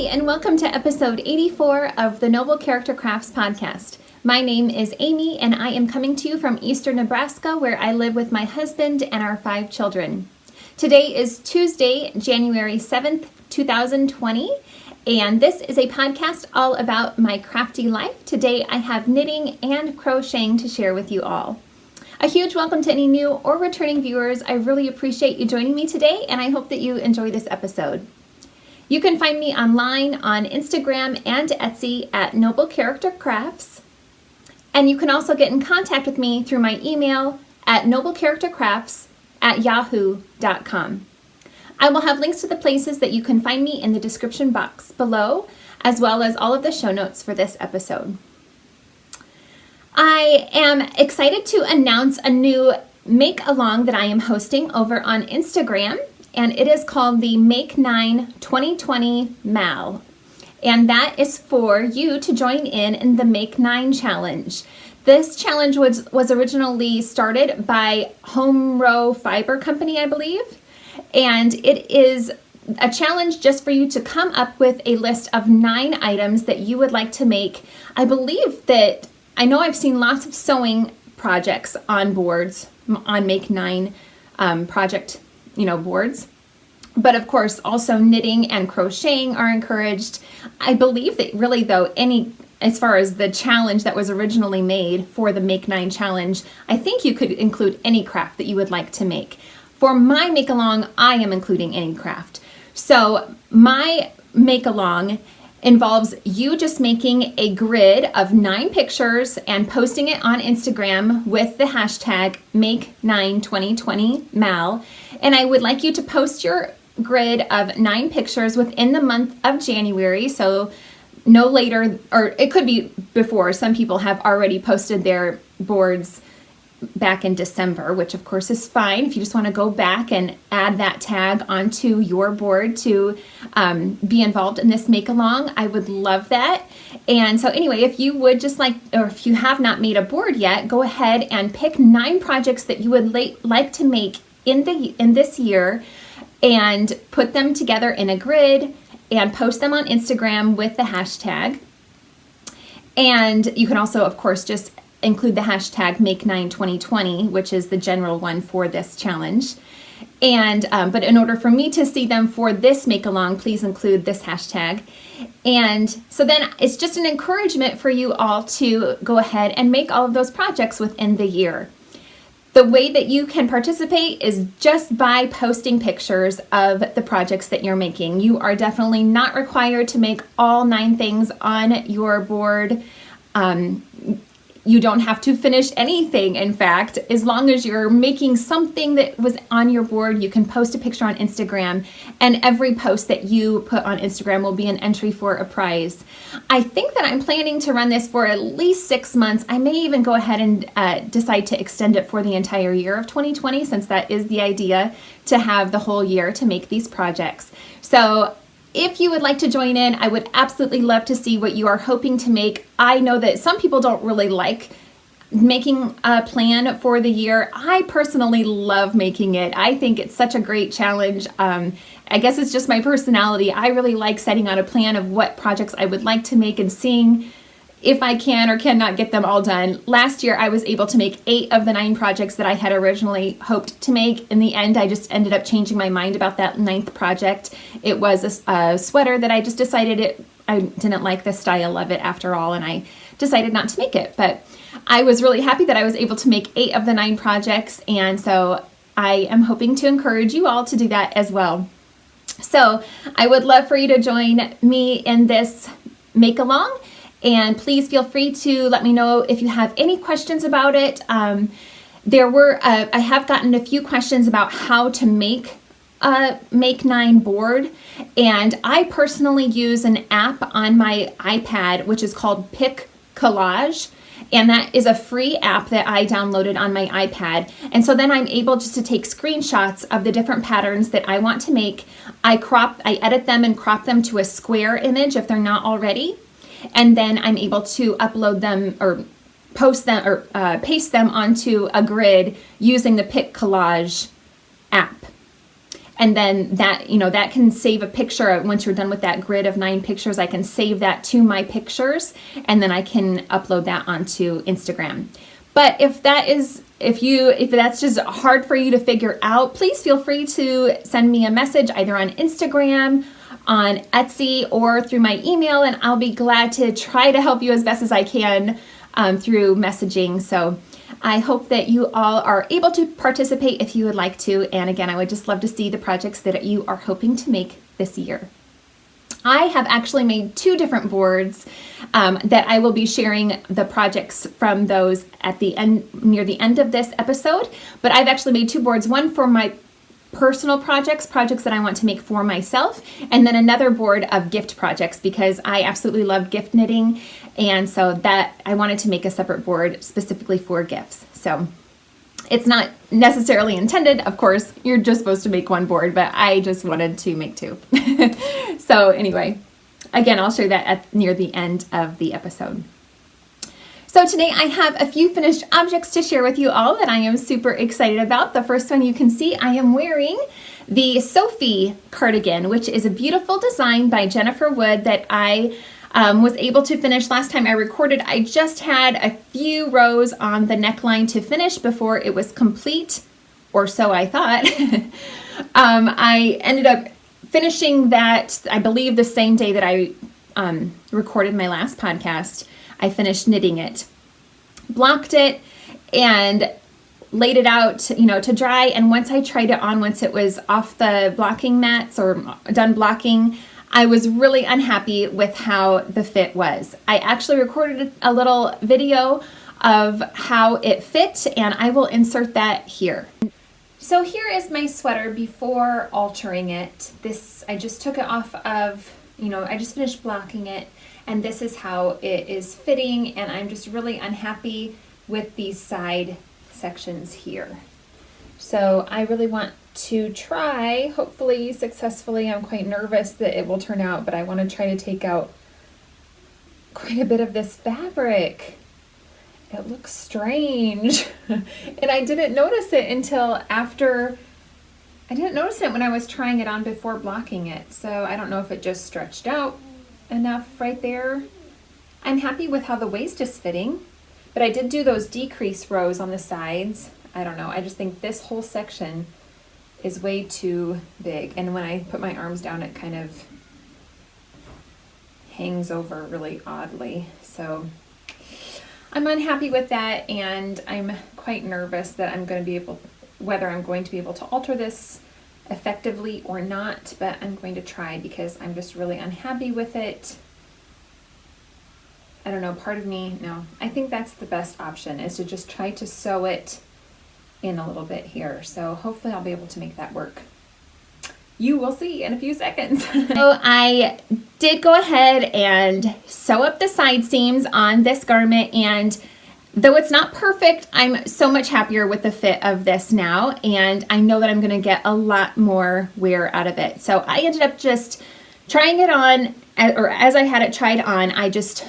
and welcome to episode 84 of the Noble Character Crafts podcast. My name is Amy, and I am coming to you from eastern Nebraska, where I live with my husband and our 5 children. Today is Tuesday, January 7th, 2020, and this is a podcast all about my crafty life. Today I have knitting and crocheting to share with you all. A huge welcome to any new or returning viewers. I really appreciate you joining me today, and I hope that you enjoy this episode. You can find me online on Instagram and Etsy at Noble Character Crafts. And you can also get in contact with me through my email at noblecharactercrafts@yahoo.com. I will have links to the places that you can find me in the description box below, as well as all of the show notes for this episode. I am excited to announce a new make-along that I am hosting over on Instagram, and it is called the Make 9 2020 Mal. And that is for you to join in the Make 9 challenge. This challenge was originally started by Home Row Fiber Company, I believe. And it is a challenge just for you to come up with a list of 9 items that you would like to make. I know I've seen lots of sewing projects on boards, on Make 9 project boards. But of course, also knitting and crocheting are encouraged. I believe that really though, as far as the challenge that was originally made for the Make 9 challenge, I think you could include any craft that you would like to make. For my make along, I am including any craft. So my make along involves you just making a grid of 9 pictures and posting it on Instagram with the hashtag Make92020Mal. And I would like you to post your grid of 9 pictures within the month of January. So no later, or it could be before. Some people have already posted their boards back in December, which of course is fine. If you just want to go back and add that tag onto your board to be involved in this make along, I would love that. And so anyway, if you would or if you have not made a board yet, go ahead and pick 9 projects that you would like to make in this year and put them together in a grid and post them on Instagram with the hashtag. And you can also, of course, just include the hashtag Make92020, which is the general one for this challenge. And but in order for me to see them for this make along, please include this hashtag. And so then it's just an encouragement for you all to go ahead and make all of those projects within the year. The way that you can participate is just by posting pictures of the projects that you're making. You are definitely not required to make all 9 things on your board. You don't have to finish anything, in fact. As long as you're making something that was on your board, you can post a picture on Instagram, and every post that you put on Instagram will be an entry for a prize. I think that I'm planning to run this for at least 6 months. I may even go ahead and decide to extend it for the entire year of 2020, since that is the idea, to have the whole year to make these projects. So if you would like to join in, I would absolutely love to see what you are hoping to make. I know that some people don't really like making a plan for the year. I personally love making it. I think it's such a great challenge. I guess it's just my personality. I really like setting out a plan of what projects I would like to make and seeing if I can or cannot get them all done. Last year, I was able to make 8 of the 9 projects that I had originally hoped to make. In the end, I just ended up changing my mind about that 9th project. It was a sweater that I just decided I didn't like the style of it after all, and I decided not to make it. But I was really happy that I was able to make 8 of the 9 projects, and so I am hoping to encourage you all to do that as well. So I would love for you to join me in this make-along. And please feel free to let me know if you have any questions about it. I have gotten a few questions about how to make a Make 9 board. And I personally use an app on my iPad, which is called Pick Collage. And that is a free app that I downloaded on my iPad. And so then I'm able just to take screenshots of the different patterns that I want to make. I edit them and crop them to a square image if they're not already. And then I'm able to upload them or post them or paste them onto a grid using the Pick Collage app. And then that, that can save a picture. Once you're done with that grid of 9 pictures, I can save that to my pictures, and then I can upload that onto Instagram. But if that's just hard for you to figure out, please feel free to send me a message either on Instagram, on Etsy, or through my email, and I'll be glad to try to help you as best as I can through messaging. So I hope that you all are able to participate if you would like to. And again, I would just love to see the projects that you are hoping to make this year. I have actually made 2 different boards that I will be sharing the projects from those at the end, near the end of this episode. But I've actually made 2 boards, one for my personal projects that I want to make for myself, and then another board of gift projects because I absolutely love gift knitting, and so that I wanted to make a separate board specifically for gifts. So it's not necessarily intended, of course, you're just supposed to make 1 board, but I just wanted to make 2. So anyway, again, I'll show that near the end of the episode. So today I have a few finished objects to share with you all that I am super excited about. The first one you can see, I am wearing the Sophie cardigan, which is a beautiful design by Jennifer Wood that I was able to finish last time I recorded. I just had a few rows on the neckline to finish before it was complete, or so I thought. I ended up finishing that, I believe, the same day that I recorded my last podcast. I finished knitting it, blocked it, and laid it out, to dry. And once I tried it on, once it was off the blocking mats or done blocking, I was really unhappy with how the fit was. I actually recorded a little video of how it fit, and I will insert that here. So here is my sweater before altering it. I just took it off of, I just finished blocking it. And this is how it is fitting, and I'm just really unhappy with these side sections here. So I really want to try, hopefully successfully. I'm quite nervous that it will turn out, but I want to try to take out quite a bit of this fabric. It looks strange. And I didn't notice it until after. I didn't notice it when I was trying it on before blocking it. So I don't know if it just stretched out enough right there. I'm happy with how the waist is fitting, but I did do those decrease rows on the sides. I don't know, I just think this whole section is way too big, and when I put my arms down it kind of hangs over really oddly. So I'm unhappy with that, and I'm quite nervous that whether I'm going to be able to alter this effectively or not, but I'm going to try because I'm just really unhappy with it. I don't know, part of me, no, I think that's the best option, is to just try to sew it in a little bit here. So hopefully I'll be able to make that work. You will see in a few seconds. So I did go ahead and sew up the side seams on this garment, and though it's not perfect, I'm so much happier with the fit of this now, and I know that I'm gonna get a lot more wear out of it. So I ended up just trying it on, or as I had it tried on, I just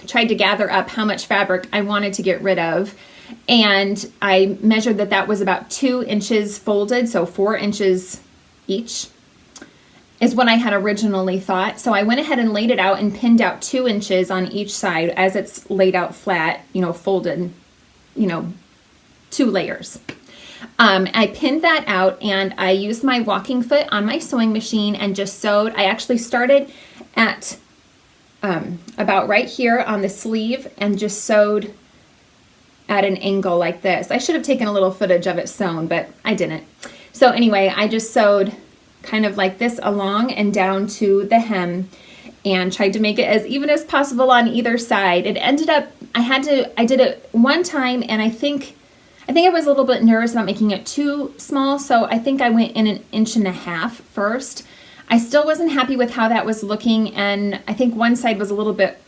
tried to gather up how much fabric I wanted to get rid of, and I measured that was about 2 inches folded, so 4 inches each is what I had originally thought. So I went ahead and laid it out and pinned out 2 inches on each side as it's laid out flat, folded, 2 layers. I pinned that out, and I used my walking foot on my sewing machine and just sewed. I actually started at about right here on the sleeve and just sewed at an angle like this. I should have taken a little footage of it sewn, but I didn't. So anyway, I just sewed kind of like this along and down to the hem and tried to make it as even as possible on either side. It ended up, I did it one time, and I think I was a little bit nervous about making it too small, so I think I went in 1.5 inches first. I still wasn't happy with how that was looking, and I think one side was a little bit,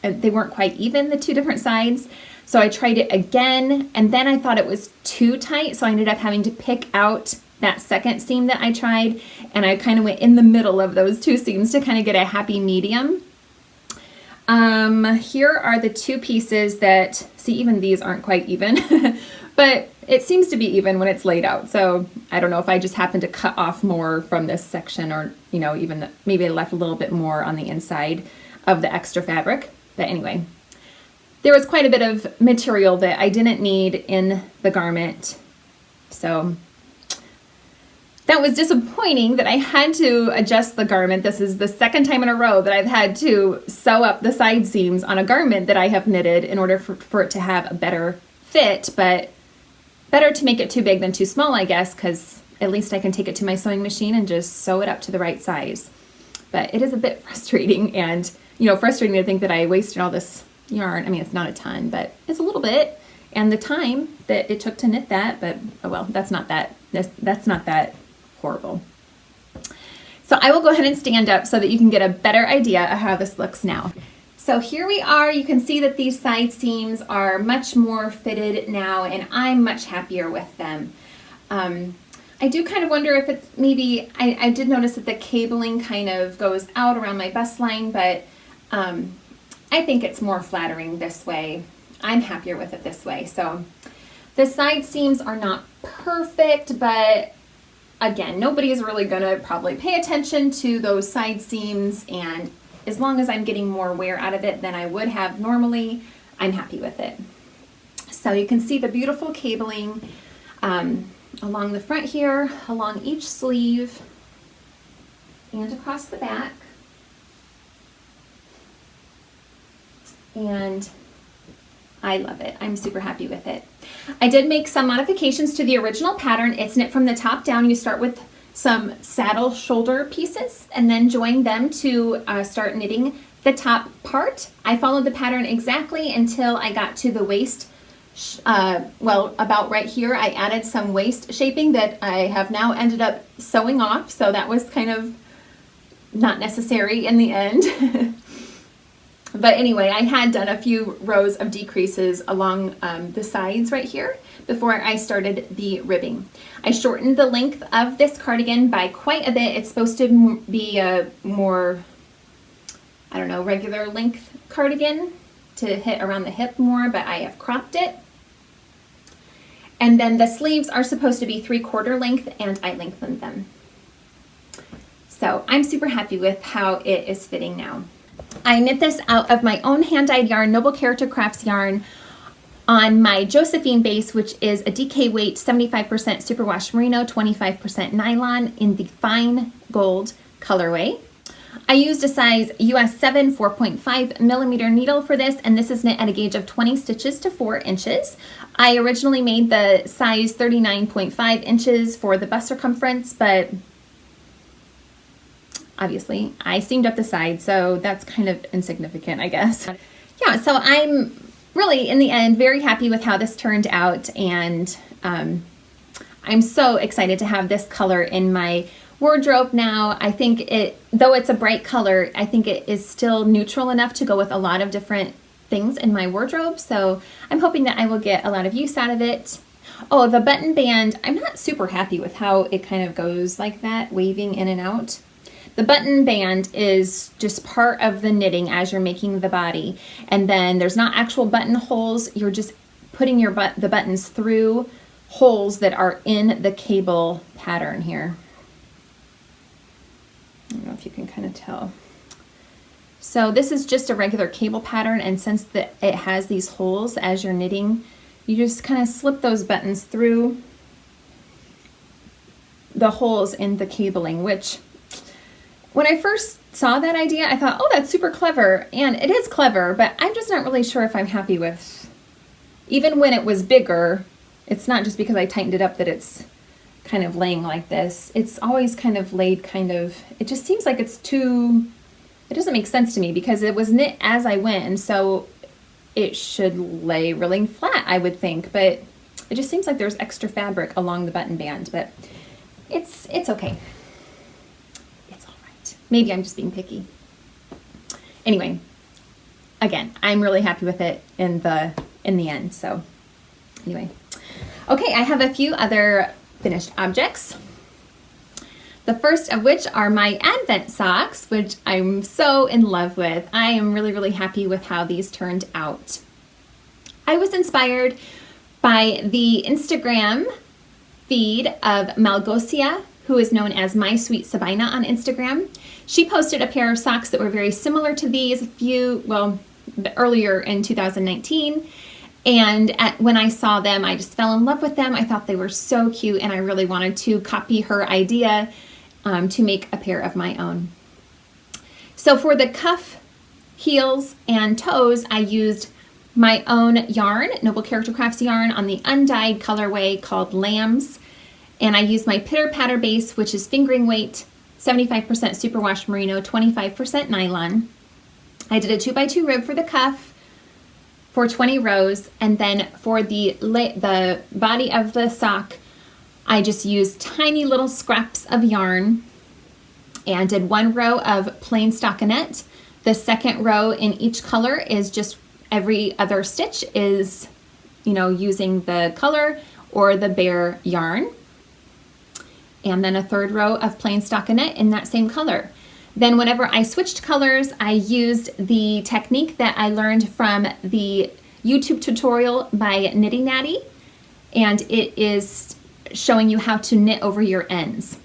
they weren't quite even, the 2 different sides. So I tried it again, and then I thought it was too tight, so I ended up having to pick out that second seam that I tried, and I kind of went in the middle of those 2 seams to kind of get a happy medium. Here are the 2 pieces that, see, even these aren't quite even, but it seems to be even when it's laid out. So I don't know if I just happened to cut off more from this section, or, you know, even maybe I left a little bit more on the inside of the extra fabric. But anyway, there was quite a bit of material that I didn't need in the garment. So that was disappointing that I had to adjust the garment. This is the second time in a row that I've had to sew up the side seams on a garment that I have knitted in order for it to have a better fit, but better to make it too big than too small, I guess, because at least I can take it to my sewing machine and just sew it up to the right size. But it is a bit frustrating, and, you know, frustrating to think that I wasted all this yarn. I mean, it's not a ton, but it's a little bit, and the time that it took to knit that, but oh well, that's not that horrible. So I will go ahead and stand up so that you can get a better idea of how this looks now. So here we are. You can see that these side seams are much more fitted now, and I'm much happier with them. I do kind of wonder if it's maybe, I did notice that the cabling kind of goes out around my bust line, but I think it's more flattering this way. I'm happier with it this way. So the side seams are not perfect, but again, nobody is really gonna probably pay attention to those side seams, and as long as I'm getting more wear out of it than I would have normally, I'm happy with it. So you can see the beautiful cabling along the front here, along each sleeve, and across the back. And I love it. I'm super happy with it. I did make some modifications to the original pattern. It's knit from the top down. You start with some saddle shoulder pieces and then join them to start knitting the top part. I followed the pattern exactly until I got to the waist. Well, about right here, I added some waist shaping that I have now ended up sewing off. So that was kind of not necessary in the end. But anyway, I had done a few rows of decreases along the sides right here before I started the ribbing. I shortened the length of this cardigan by quite a bit. It's supposed to be a more, I don't know, regular length cardigan to hit around the hip more, but I have cropped it. And then the sleeves are supposed to be 3/4 length, and I lengthened them. So I'm super happy with how it is fitting now. I knit this out of my own hand-dyed yarn, Noble Character Crafts yarn, on my Josephine base, which is a DK weight 75% superwash merino, 25% nylon in the fine gold colorway. I used a size US 7 4.5 millimeter needle for this, and this is knit at a gauge of 20 stitches to 4 inches. I originally made the size 39.5 inches for the bust circumference, but obviously I seamed up the side, so that's kind of insignificant, I guess. Yeah, so I'm really, in the end, very happy with how this turned out, and I'm so excited to have this color in my wardrobe now. I think it, though it's a bright color, I think it is still neutral enough to go with a lot of different things in my wardrobe, so I'm hoping that I will get a lot of use out of it. Oh, the button band, I'm not super happy with how it kind of goes like that, waving in and out. The button band is just part of the knitting as you're making the body, and then there's not actual button holes. You're just putting your the buttons through holes that are in the cable pattern here. I don't know if you can kind of tell. So this is just a regular cable pattern, and since it has these holes as you're knitting, you just kind of slip those buttons through the holes in the cabling, which when I first saw that idea, I thought, oh, that's super clever, and it is clever, but I'm just not really sure if I'm happy with, even when it was bigger, it's not just because I tightened it up that it's kind of laying like this. It's always kind of laid kind of, it just seems like it's too, it doesn't make sense to me because it was knit as I went, and so it should lay really flat, I would think, but it just seems like there's extra fabric along the button band, but it's okay. Maybe I'm just being picky. Anyway, again, I'm really happy with it in the end. So anyway, okay, I have a few other finished objects. The first of which are my Advent socks, which I'm so in love with. I am really, really happy with how these turned out. I was inspired by the Instagram feed of Malgosia, who is known as My Sweet Sabina on Instagram. She posted a pair of socks that were very similar to these earlier in 2019. And when I saw them, I just fell in love with them. I thought they were so cute, and I really wanted to copy her idea to make a pair of my own. So for the cuff, heels, and toes, I used my own yarn, Noble Character Crafts yarn, on the undyed colorway called Lambs. And I used my Pitter Patter base, which is fingering weight, 75% superwash merino, 25% nylon. I did a 2x2 rib for the cuff for 20 rows, and then for the body of the sock, I just used tiny little scraps of yarn and did 1 row of plain stockinette. The second row in each color is just every other stitch is, using the color or the bare yarn. And then a third row of plain stockinette in that same color. Then whenever I switched colors, I used the technique that I learned from the YouTube tutorial by Knitty Natty, and it is showing you how to knit over your ends.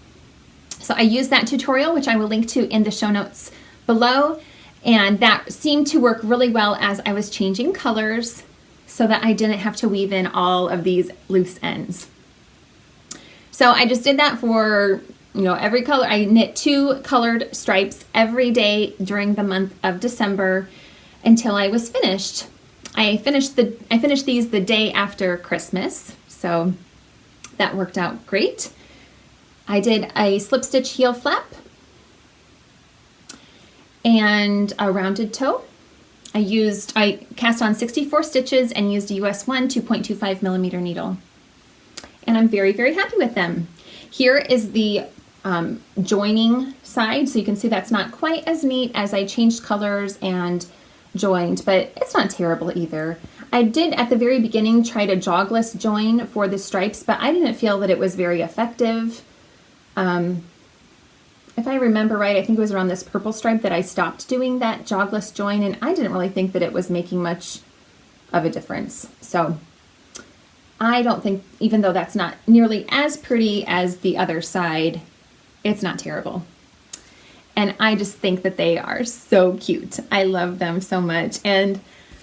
So I used that tutorial, which I will link to in the show notes below, and that seemed to work really well as I was changing colors so that I didn't have to weave in all of these loose ends. So I just did that for, every color. I knit 2 colored stripes every day during the month of December until I was finished. I finished these the day after Christmas, so that worked out great. I did a slip stitch heel flap and a rounded toe. I cast on 64 stitches and used a US 1 2.25 millimeter needle. And I'm very, very happy with them. Here is the joining side, so you can see that's not quite as neat as I changed colors and joined, but it's not terrible either. I did at the very beginning try to jogless join for the stripes, but I didn't feel that it was very effective. If I remember right, I think it was around this purple stripe that I stopped doing that jogless join, and I didn't really think that it was making much of a difference. So I don't think, even though that's not nearly as pretty as the other side, it's not terrible. And I just think that they are so cute. I love them so much. And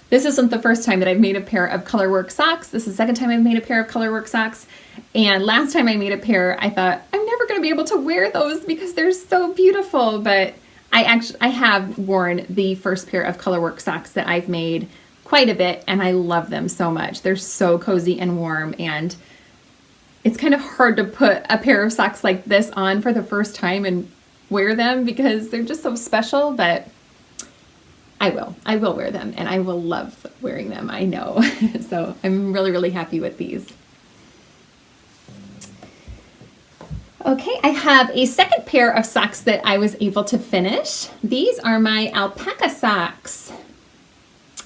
this isn't the first time that I've made a pair of colorwork socks. This is the second time I've made a pair of colorwork socks. And last time I made a pair, I thought, I'm never going to be able to wear those because they're so beautiful. But I have worn the first pair of colorwork socks that I've made quite a bit, and I love them so much. They're so cozy and warm, and it's kind of hard to put a pair of socks like this on for the first time and wear them because they're just so special, but I will wear them, and I will love wearing them, I know. So I'm really, really happy with these. Okay, I have a second pair of socks that I was able to finish. These are my alpaca socks.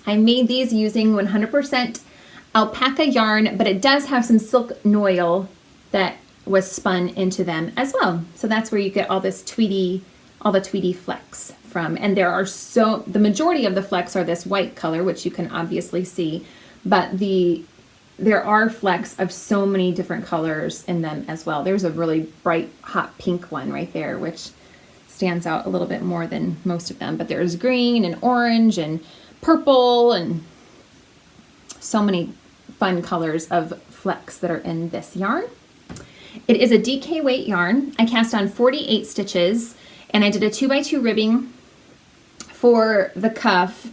I made these using 100% alpaca yarn, but it does have some silk noil that was spun into them as well. So that's where you get all the tweedy flecks from. And the majority of the flecks are this white color, which you can obviously see, but there are flecks of so many different colors in them as well. There's a really bright hot pink one right there, which stands out a little bit more than most of them, but there's green and orange and purple and so many fun colors of flecks that are in this yarn. It is a DK weight yarn. I cast on 48 stitches, and I did a 2x2 ribbing for the cuff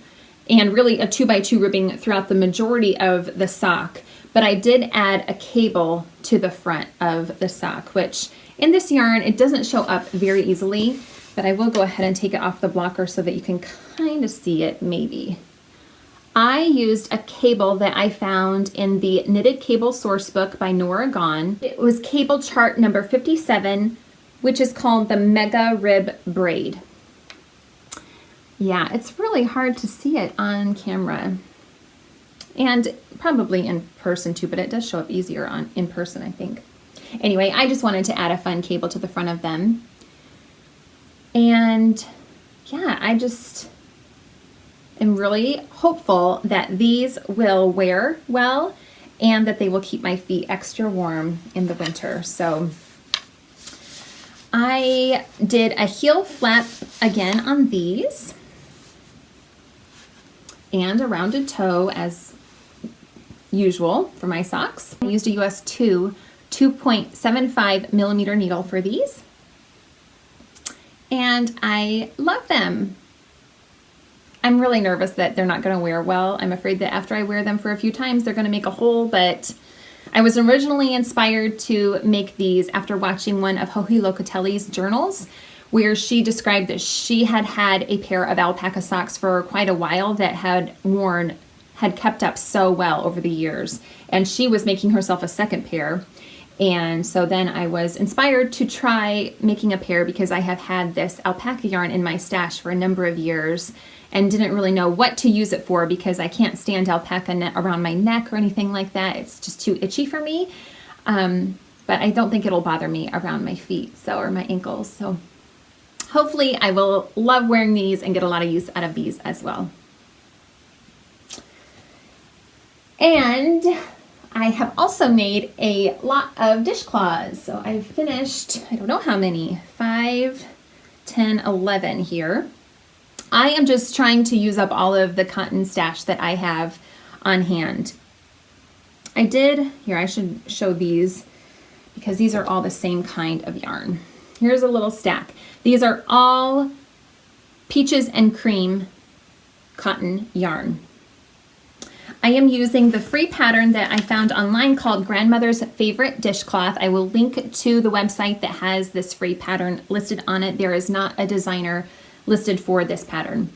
and really a 2x2 ribbing throughout the majority of the sock, but I did add a cable to the front of the sock, which in this yarn it doesn't show up very easily, but I will go ahead and take it off the blocker so that you can kind of see it maybe. I used a cable that I found in the Knitted Cable Sourcebook by Norah Gaughan. It was cable chart number 57, which is called the Mega Rib Braid. Yeah, it's really hard to see it on camera and probably in person too, but it does show up easier in person, I think. Anyway, I just wanted to add a fun cable to the front of them. And yeah, I just am really hopeful that these will wear well and that they will keep my feet extra warm in the winter. So I did a heel flap again on these and a rounded toe as usual for my socks. I used a US 2.75 millimeter needle for these, and I love them. I'm really nervous that they're not going to wear well. I'm afraid that after I wear them for a few times, they're going to make a hole, but I was originally inspired to make these after watching one of Joji Locatelli's journals, where she described that she had had a pair of alpaca socks for quite a while that had kept up so well over the years. And she was making herself a second pair. And so then I was inspired to try making a pair because I have had this alpaca yarn in my stash for a number of years and didn't really know what to use it for because I can't stand alpaca around my neck or anything like that. It's just too itchy for me. But I don't think it'll bother me around my feet, or my ankles. So hopefully I will love wearing these and get a lot of use out of these as well. And I have also made a lot of dishcloths. So I've finished, I don't know how many, 5, 10, 11 here. I am just trying to use up all of the cotton stash that I have on hand. I should show these because these are all the same kind of yarn. Here's a little stack. These are all Peaches and Cream cotton yarn. I am using the free pattern that I found online called Grandmother's Favorite Dishcloth. I will link to the website that has this free pattern listed on it. There is not a designer listed for this pattern.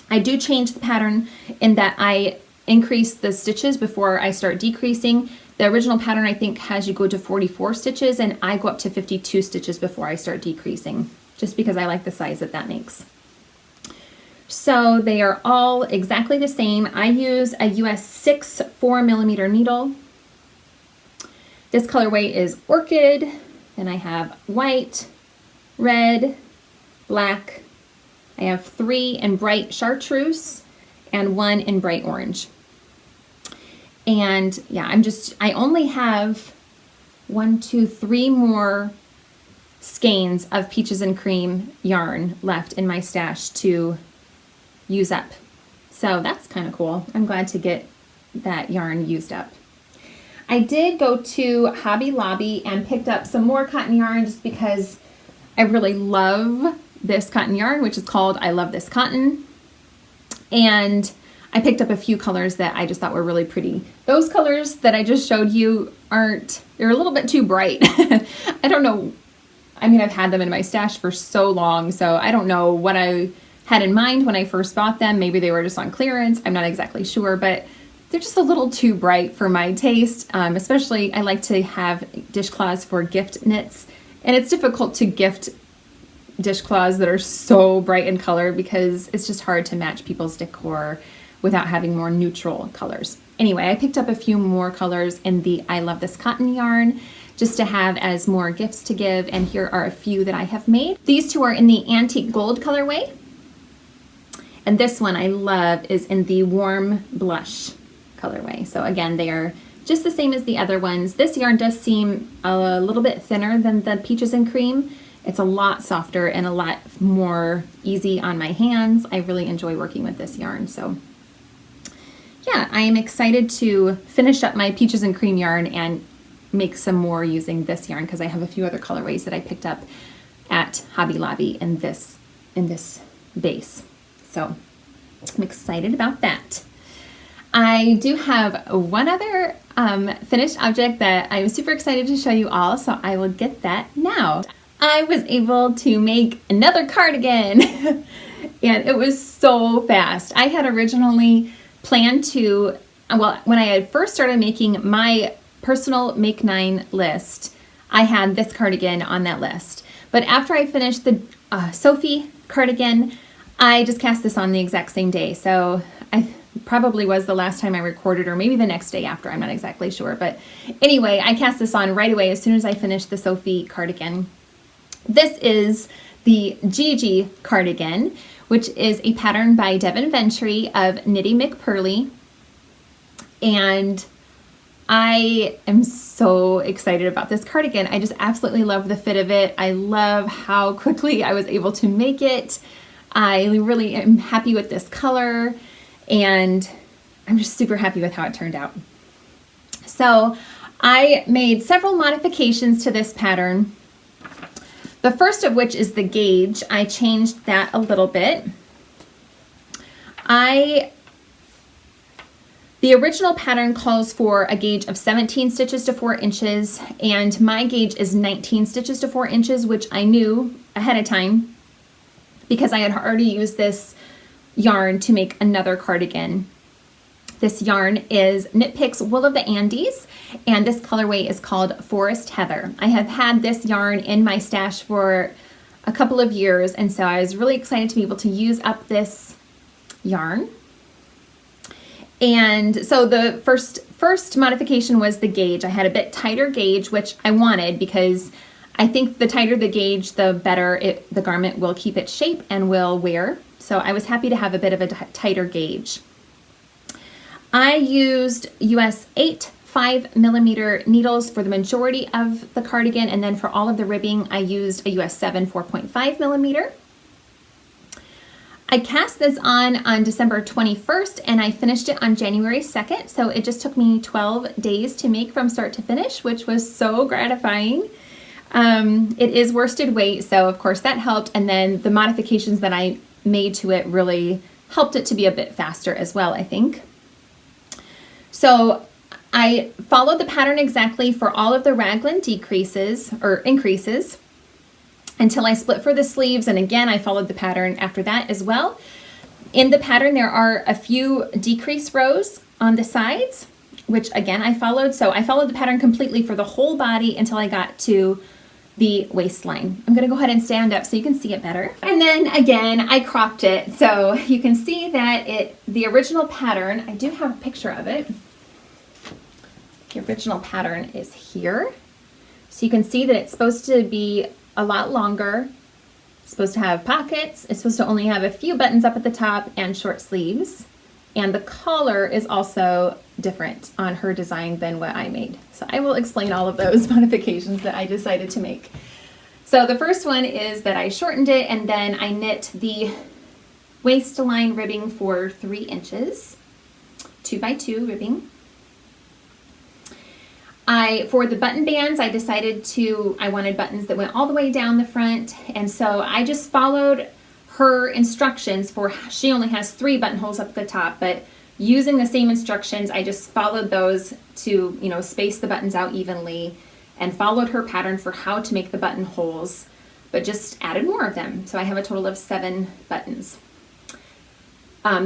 I do change the pattern in that I increase the stitches before I start decreasing. The original pattern I think has you go to 44 stitches and I go up to 52 stitches before I start decreasing, just because I like the size that makes. So they are all exactly the same. I use a US 6 4mm needle. This colorway is Orchid, and I have white, red, black. I have 3 in bright Chartreuse and 1 in bright orange. And yeah, I only have 1, 2, 3 more skeins of Peaches and Cream yarn left in my stash to use up. So that's kind of cool. I'm glad to get that yarn used up. I did go to Hobby Lobby and picked up some more cotton yarn just because I really love this cotton yarn, which is called I Love This Cotton. And I picked up a few colors that I just thought were really pretty. Those colors that I just showed you they're a little bit too bright. I don't know. I mean, I've had them in my stash for so long, so I don't know what I had in mind when I first bought them. Maybe they were just on clearance. I'm not exactly sure, but they're just a little too bright for my taste. Especially, I like to have dishcloths for gift knits, and it's difficult to gift dishcloths that are so bright in color because it's just hard to match people's decor without having more neutral colors. Anyway, I picked up a few more colors in the I Love This Cotton yarn just to have as more gifts to give, and here are a few that I have made. These two are in the Antique Gold colorway, and this one I love is in the Warm Blush colorway. So again, they are just the same as the other ones. This yarn does seem a little bit thinner than the Peaches and Cream. It's a lot softer and a lot more easy on my hands. I really enjoy working with this yarn. So yeah, I am excited to finish up my Peaches and Cream yarn and make some more using this yarn because I have a few other colorways that I picked up at Hobby Lobby in this base. So I'm excited about that. I do have one other finished object that I'm super excited to show you all, so I will get that now. I was able to make another cardigan and it was so fast. I had originally planned to, well, when I had first started making my personal Make 9 list, I had this cardigan on that list. But after I finished the Sophie cardigan, I just cast this on the exact same day. So I probably was the last time I recorded, or maybe the next day after, I'm not exactly sure. But anyway, I cast this on right away as soon as I finished the Sophie cardigan. This is the Gigi cardigan, which is a pattern by Devin Ventre of Knitty McPurly. And I am so excited about this cardigan. I just absolutely love the fit of it. I love how quickly I was able to make it. I really am happy with this color, and I'm just super happy with how it turned out. So I made several modifications to this pattern. The first of which is the gauge. I changed that a little bit. The original pattern calls for a gauge of 17 stitches to 4 inches, and my gauge is 19 stitches to 4 inches, which I knew ahead of time because I had already used this yarn to make another cardigan. This yarn is Knit Picks Wool of the Andes, and this colorway is called Forest Heather. I have had this yarn in my stash for a couple of years, and so I was really excited to be able to use up this yarn. And so the first modification was the gauge. I had a bit tighter gauge, which I wanted because I think the tighter the gauge, the better the garment will keep its shape and will wear. So I was happy to have a bit of a tighter gauge. I used US 8 5mm needles for the majority of the cardigan, and then for all of the ribbing I used a US 7 4.5mm. I cast this on December 21st, and I finished it on January 2nd, so it just took me 12 days to make from start to finish, which was so gratifying. It is worsted weight, so of course that helped, and then the modifications that I made to it really helped it to be a bit faster as well, I think. So I followed the pattern exactly for all of the raglan decreases or increases until I split for the sleeves, and again I followed the pattern after that as well. In the pattern there are a few decrease rows on the sides, which again I followed. So I followed the pattern completely for the whole body until I got to the waistline. I'm gonna go ahead and stand up so you can see it better. And then again I cropped it, so you can see that the original pattern, I do have a picture of it. The original pattern is here. So you can see that it's supposed to be a lot longer. It's supposed to have pockets. It's supposed to only have a few buttons up at the top and short sleeves. And the collar is also different on her design than what I made. So I will explain all of those modifications that I decided to make. So the first one is that I shortened it, and then I knit the waistline ribbing for 3 inches, 2x2 ribbing. For the button bands, I decided I wanted buttons that went all the way down the front, and so I just followed her instructions she only has 3 buttonholes up at the top, but using the same instructions, I just followed those to, space the buttons out evenly, and followed her pattern for how to make the buttonholes, but just added more of them. So I have a total of 7 buttons.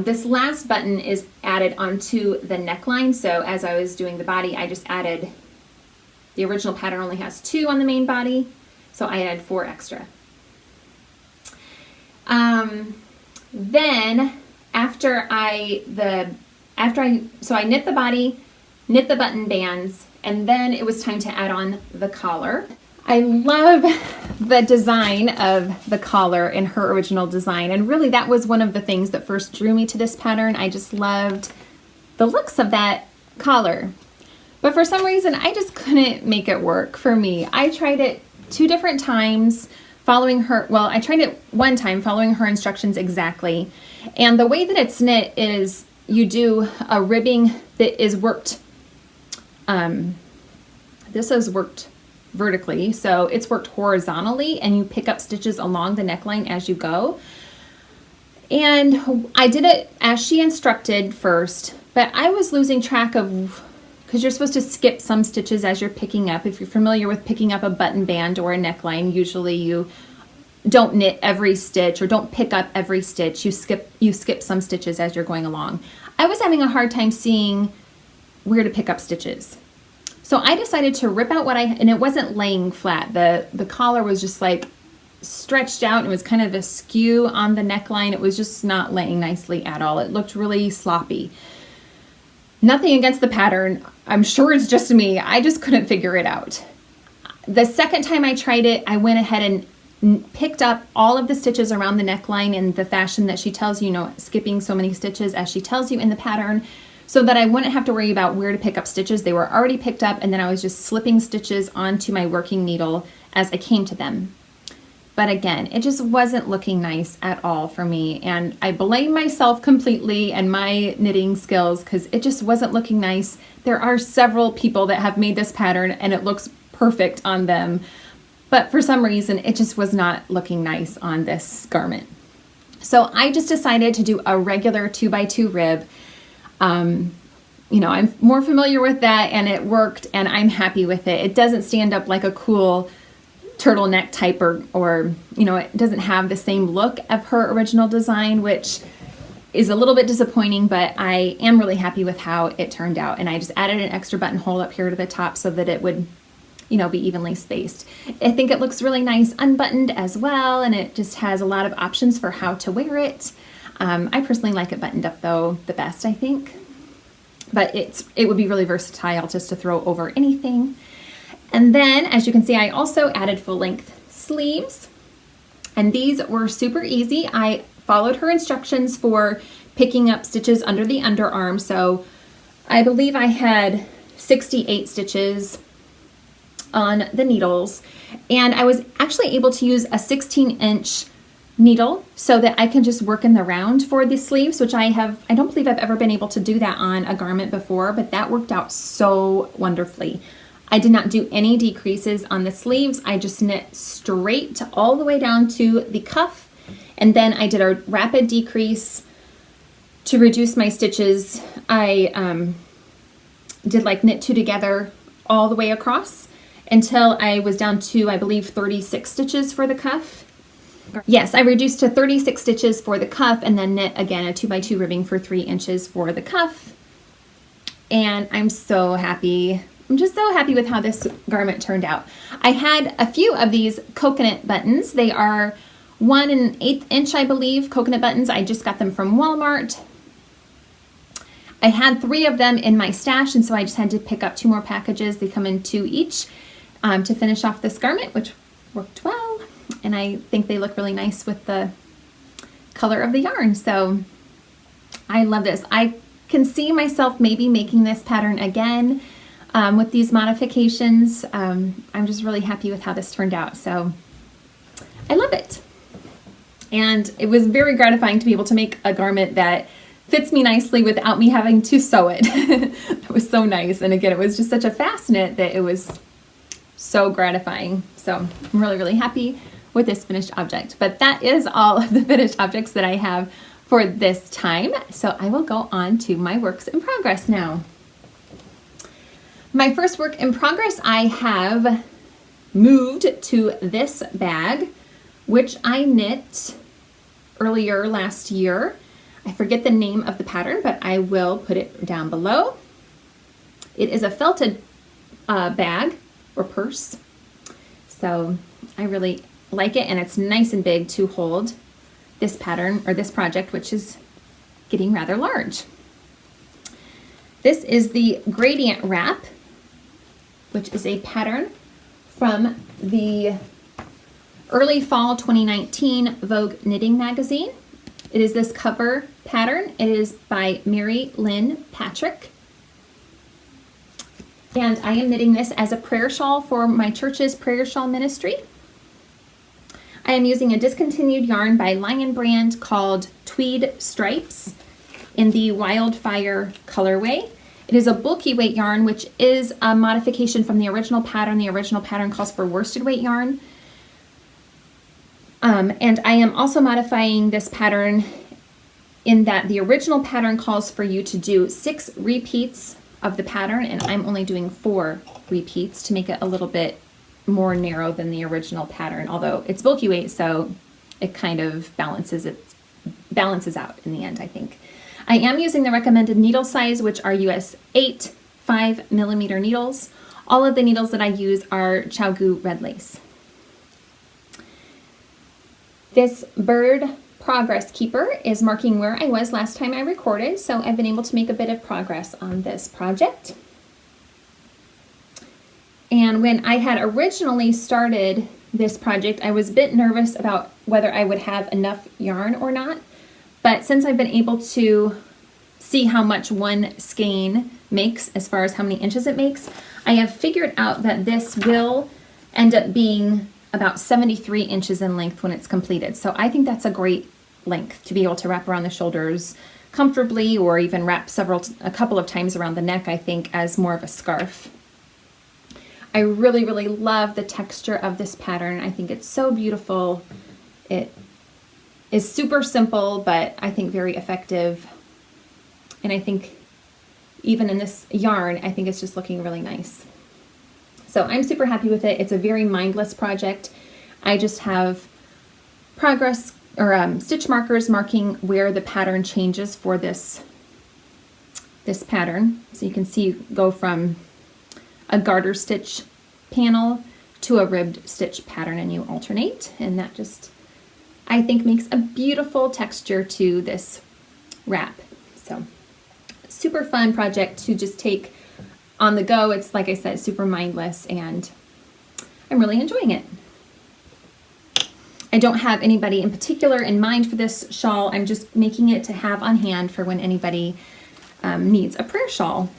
This last button is added onto the neckline, so as I was doing the body, I just added. The original pattern only has 2 on the main body, so I added 4 extra. Then after I knit the body, knit the button bands, and then it was time to add on the collar. I love the design of the collar in her original design, and really that was one of the things that first drew me to this pattern. I just loved the looks of that collar. But for some reason, I just couldn't make it work for me. I tried it 2 different times I tried it one time following her instructions exactly. And the way that it's knit is you do a ribbing that is worked, this is worked vertically, so it's worked horizontally, and you pick up stitches along the neckline as you go. And I did it as she instructed first, but I was losing track of, because you're supposed to skip some stitches as you're picking up. If you're familiar with picking up a button band or a neckline, usually you don't knit every stitch or don't pick up every stitch. You skip some stitches as you're going along. I was having a hard time seeing where to pick up stitches. So I decided to rip out and it wasn't laying flat. The collar was just like stretched out, and it was kind of askew on the neckline. It was just not laying nicely at all. It looked really sloppy. Nothing against the pattern. I'm sure it's just me. I just couldn't figure it out. The second time I tried it, I went ahead and picked up all of the stitches around the neckline in the fashion that she tells you, skipping so many stitches as she tells you in the pattern. so that I wouldn't have to worry about where to pick up stitches. They were already picked up, and then I was just slipping stitches onto my working needle as I came to them. But again, it just wasn't looking nice at all for me, and I blame myself completely and my knitting skills because it just wasn't looking nice. There are several people that have made this pattern and it looks perfect on them, but for some reason it just was not looking nice on this garment. So I just decided to do a regular 2x2 rib. You know, I'm more familiar with that and it worked and I'm happy with it. It doesn't stand up like a cool turtleneck type or you know, it doesn't have the same look of her original design, which is a little bit disappointing, but I am really happy with how it turned out. And I just added an extra buttonhole up here to the top so that it would, you know, be evenly spaced. I think it looks really nice unbuttoned as well, and it just has a lot of options for how to wear it. I personally like it buttoned up though the best, I think, but it would be really versatile just to throw over anything. And then, as you can see, I also added full-length sleeves, and these were super easy. I followed her instructions for picking up stitches under the underarm, so I believe I had 68 stitches on the needles, and I was actually able to use a 16-inch needle so that I can just work in the round for the sleeves, which I don't believe I've ever been able to do that on a garment before, but that worked out so wonderfully. I did not do any decreases on the sleeves. I just knit straight all the way down to the cuff, and then I did a rapid decrease to reduce my stitches. I did like knit two together all the way across until I was down to, I believe, 36 stitches for the cuff. Yes, I reduced to 36 stitches for the cuff and then knit again a 2x2 ribbing for 3 inches for the cuff. And I'm so happy. I'm just so happy with how this garment turned out. I had a few of these coconut buttons. They are 1 1/8 inch, I believe, coconut buttons. I just got them from Walmart. I had 3 of them in my stash, and so I just had to pick up 2 more packages. They come in 2 each to finish off this garment, which worked well. And I think they look really nice with the color of the yarn. So I love this. I can see myself maybe making this pattern again with these modifications. I'm just really happy with how this turned out. So I love it. And it was very gratifying to be able to make a garment that fits me nicely without me having to sew it. It was so nice. And again, it was just such a fast knit that it was so gratifying. So I'm really, really happy with this finished object. But that is all of the finished objects that I have for this time. So I will go on to my works in progress now. My first work in progress, I have moved to this bag, which I knit earlier last year. I forget the name of the pattern, but I will put it down below. It is a felted bag or purse. So I really like it, and it's nice and big to hold this pattern or this project, which is getting rather large. This is the Gradient Wrap, which is a pattern from the early fall 2019 Vogue Knitting magazine. It is this cover pattern. It is by Mary Lynn Patrick. And I am knitting this as a prayer shawl for my church's prayer shawl ministry. I am using a discontinued yarn by Lion Brand called Tweed Stripes in the Wildfire colorway. It is a bulky weight yarn, which is a modification from the original pattern. The original pattern calls for worsted weight yarn. And I am also modifying this pattern in that the original pattern calls for you to do 6 repeats of the pattern, and I'm only doing 4 repeats to make it a little bit more narrow than the original pattern, although it's bulky weight, so it kind of balances out in the end, I think. I am using the recommended needle size, which are US 8 5mm needles. All of the needles that I use are Chowgu red lace. This bird progress keeper is marking where I was last time I recorded, so I've been able to make a bit of progress on this project. And when I had originally started this project, I was a bit nervous about whether I would have enough yarn or not. But since I've been able to see how much one skein makes as far as how many inches it makes, I have figured out that this will end up being about 73 inches in length when it's completed. So I think that's a great length to be able to wrap around the shoulders comfortably, or even wrap a couple of times around the neck, I think, as more of a scarf. I really, really love the texture of this pattern. I think it's so beautiful. It is super simple, but I think very effective. And I think even in this yarn, I think it's just looking really nice. So I'm super happy with it. It's a very mindless project. I just have progress or stitch markers marking where the pattern changes for this pattern. So you can see go from a garter stitch panel to a ribbed stitch pattern, and you alternate, and that just, I think, makes a beautiful texture to this wrap. So super fun project to just take on the go. It's, like I said, super mindless, and I'm really enjoying it. I don't have anybody in particular in mind for this shawl. I'm just making it to have on hand for when anybody needs a prayer shawl.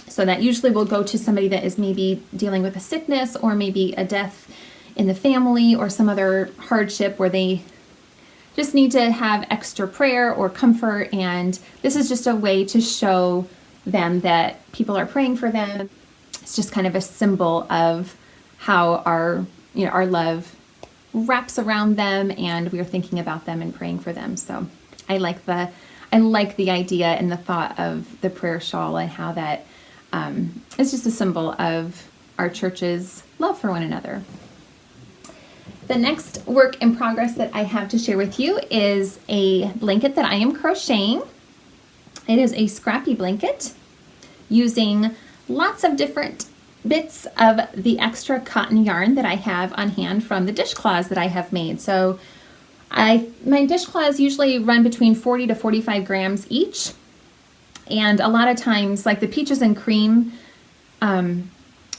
So that usually will go to somebody that is maybe dealing with a sickness, or maybe a death in the family, or some other hardship where they just need to have extra prayer or comfort. And this is just a way to show them that people are praying for them. It's just kind of a symbol of how our love wraps around them, and we are thinking about them and praying for them. So I like the idea and the thought of the prayer shawl, and how that is just a symbol of our church's love for one another. The next work in progress that I have to share with you is a blanket that I am crocheting. It is a scrappy blanket using lots of different bits of the extra cotton yarn that I have on hand from the dishcloths that I have made. So my dishcloths usually run between 40 to 45 grams each. And a lot of times, like the peaches and cream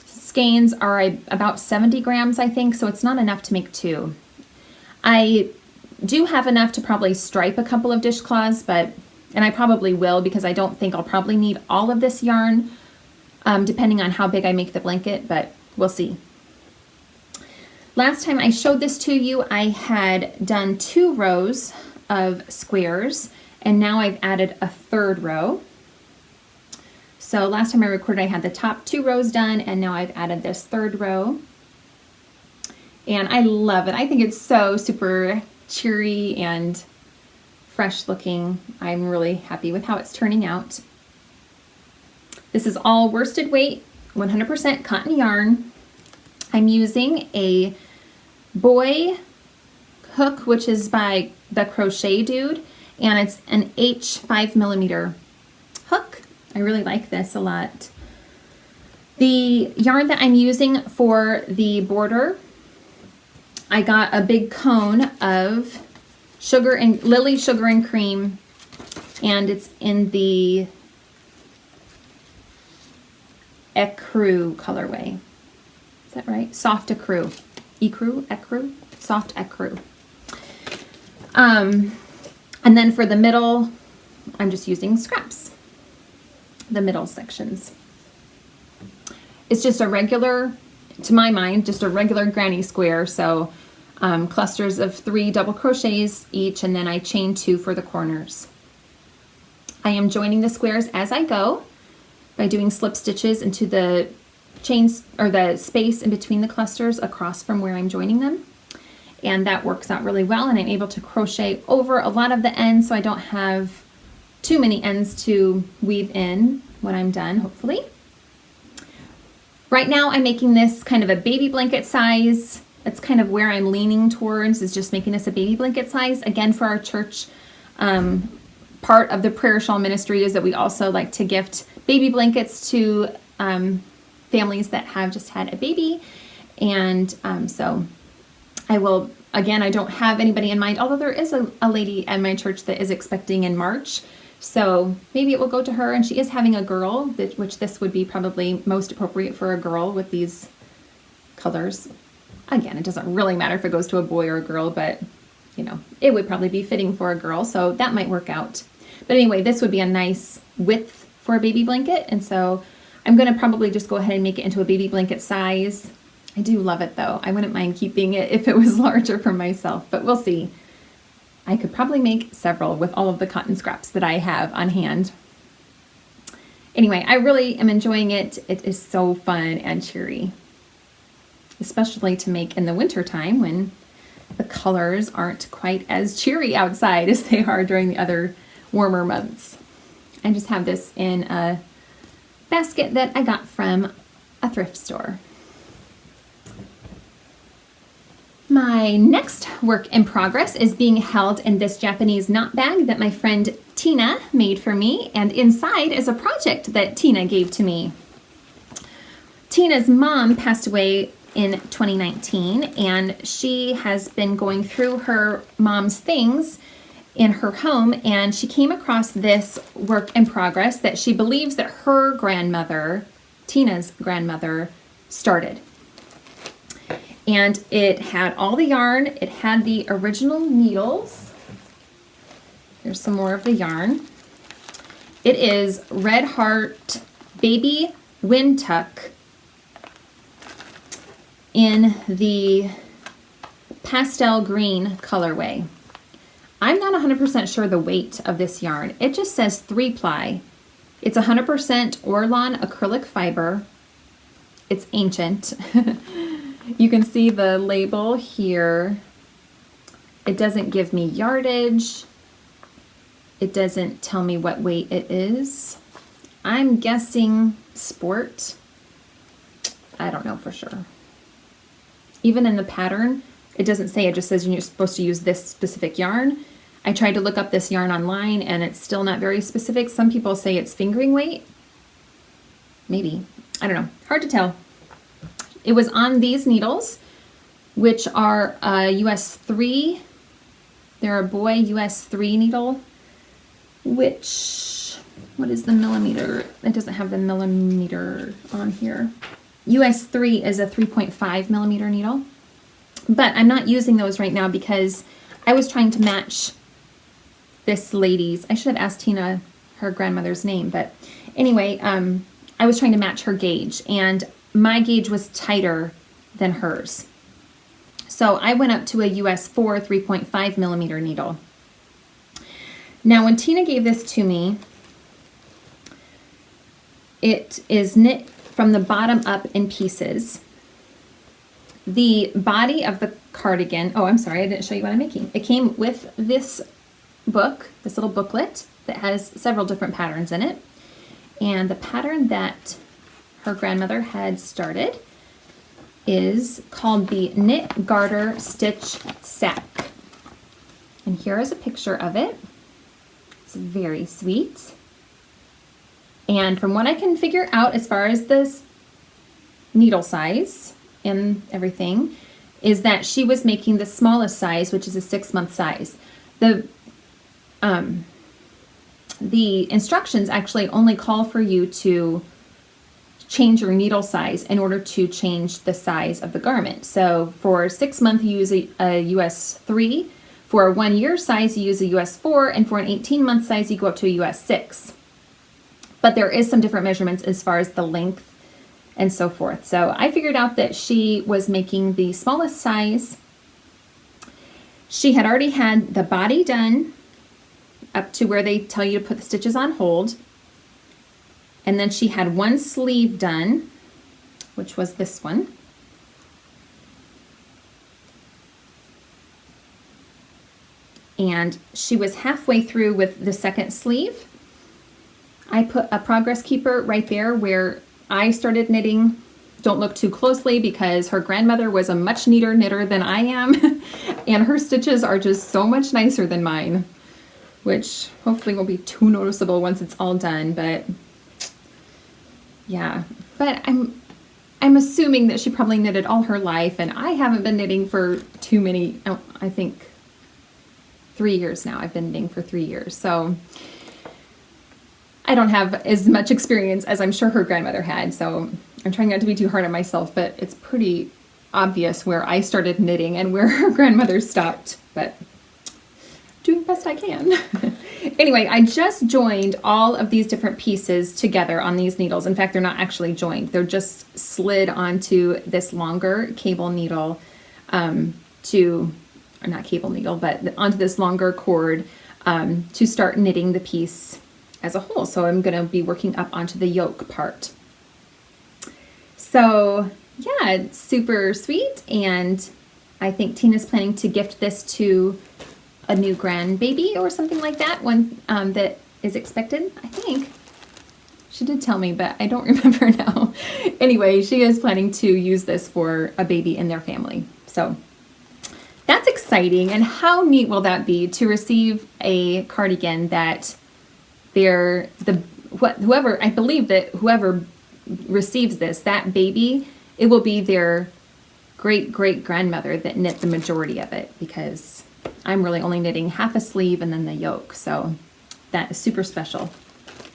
skeins are about 70 grams, I think. So it's not enough to make two. I do have enough to probably stripe a couple of dishcloths, and I probably will, because I don't think I'll probably need all of this yarn, depending on how big I make the blanket, but we'll see. Last time I showed this to you, I had done 2 rows of squares, and now I've added a 3rd row. So last time I recorded, I had the top 2 rows done, and now I've added this 3rd row. And I love it. I think it's so super cheery and fresh looking. I'm really happy with how it's turning out. This is all worsted weight, 100% cotton yarn. I'm using a boy hook, which is by the Crochet Dude, and it's an H 5mm hook. I really like this a lot. The yarn that I'm using for the border, I got a big cone of Lily Sugar and Cream, and it's in the ecru colorway. Is that right? Soft ecru. Ecru? Soft ecru. And then for the middle, I'm just using scraps. The middle sections. It's just a regular, to my mind, just a regular granny square. So clusters of 3 double crochets each, and then I chain 2 for the corners. I am joining the squares as I go by doing slip stitches into the chains, or the space in between the clusters across from where I'm joining them. And that works out really well, and I'm able to crochet over a lot of the ends, so I don't have too many ends to weave in when I'm done, hopefully. Right now I'm making this kind of a baby blanket size. That's kind of where I'm leaning towards, is just making this a baby blanket size. Again, for our church, part of the prayer shawl ministry is that we also like to gift baby blankets to families that have just had a baby. And so I will, again, I don't have anybody in mind, although there is a lady at my church that is expecting in March. So maybe it will go to her, and she is having a girl, which this would be probably most appropriate for a girl with these colors. Again, it doesn't really matter if it goes to a boy or a girl, but you know, it would probably be fitting for a girl, so that might work out. But anyway, this would be a nice width for a baby blanket. And so I'm going to probably just go ahead and make it into a baby blanket size. I do love it though. I wouldn't mind keeping it if it was larger for myself, but we'll see. I could probably make several with all of the cotton scraps that I have on hand. Anyway, I really am enjoying it. It is so fun and cheery, especially to make in the winter time when the colors aren't quite as cheery outside as they are during the other warmer months. I just have this in a basket that I got from a thrift store. My next work in progress is being held in this Japanese knot bag that my friend Tina made for me, and inside is a project that Tina gave to me. Tina's mom passed away in 2019, and she has been going through her mom's things in her home, and she came across this work in progress that she believes that her grandmother, Tina's grandmother, started. And it had all the yarn, it had the original needles. Here's some more of the yarn. It is Red Heart Baby Wind Tuck in the pastel green colorway. I'm not 100% sure the weight of this yarn. It just says 3-ply. It's 100% Orlon acrylic fiber. It's ancient. You can see the label here. It doesn't give me yardage. It doesn't tell me what weight it is. I'm guessing sport. I don't know for sure. Even in the pattern, it doesn't say, it just says you're supposed to use this specific yarn. I tried to look up this yarn online and it's still not very specific. Some people say it's fingering weight. Maybe. I don't know. Hard to tell. It was on these needles, which are US 3. They're a boy US 3 needle, which, what is the millimeter? It doesn't have the millimeter on here. US 3 is a 3.5 millimeter needle, but I'm not using those right now because I was trying to match this lady's, I should have asked Tina her grandmother's name, but anyway, I was trying to match her gauge, and my gauge was tighter than hers. So I went up to a US 4 3.5 millimeter needle. Now when Tina gave this to me, it is knit from the bottom up in pieces. The body of the cardigan, oh, I'm sorry, I didn't show you what I'm making. It came with this book, this little booklet that has several different patterns in it. And the pattern that her grandmother had started is called the Knit Garter Stitch Sack. And here is a picture of it. It's very sweet. And from what I can figure out as far as this needle size and everything, is that she was making the smallest size, which is a 6-month size. The instructions actually only call for you to change your needle size in order to change the size of the garment. So for 6 months you use a US 3, for a 1 year size you use a US 4, and for an 18-month size you go up to a US 6. But there is some different measurements as far as the length and so forth. So I figured out that she was making the smallest size. She had already had the body done up to where they tell you to put the stitches on hold. And then she had one sleeve done, which was this one. And she was halfway through with the second sleeve. I put a progress keeper right there where I started knitting. Don't look too closely because her grandmother was a much neater knitter than I am. And her stitches are just so much nicer than mine, which hopefully won't be too noticeable once it's all done, but yeah. But I'm assuming that she probably knitted all her life, and I haven't been knitting for too many, I think 3 years now. I've been knitting for 3 years. So I don't have as much experience as I'm sure her grandmother had. So I'm trying not to be too hard on myself, but it's pretty obvious where I started knitting and where her grandmother stopped. But doing best I can. Anyway, I just joined all of these different pieces together on these needles. In fact, they're not actually joined. They're just slid onto this longer cable needle or not cable needle, but onto this longer cord to start knitting the piece as a whole. So I'm going to be working up onto the yoke part. So yeah, it's super sweet, and I think Tina's planning to gift this to a new grandbaby or something like that, one that is expected, I think. She did tell me, but I don't remember now. Anyway, she is planning to use this for a baby in their family. So that's exciting. And how neat will that be to receive a cardigan that whoever, I believe that whoever receives this, that baby, it will be their great-great-grandmother that knit the majority of it, because I'm really only knitting half a sleeve and then the yoke. So that is super special.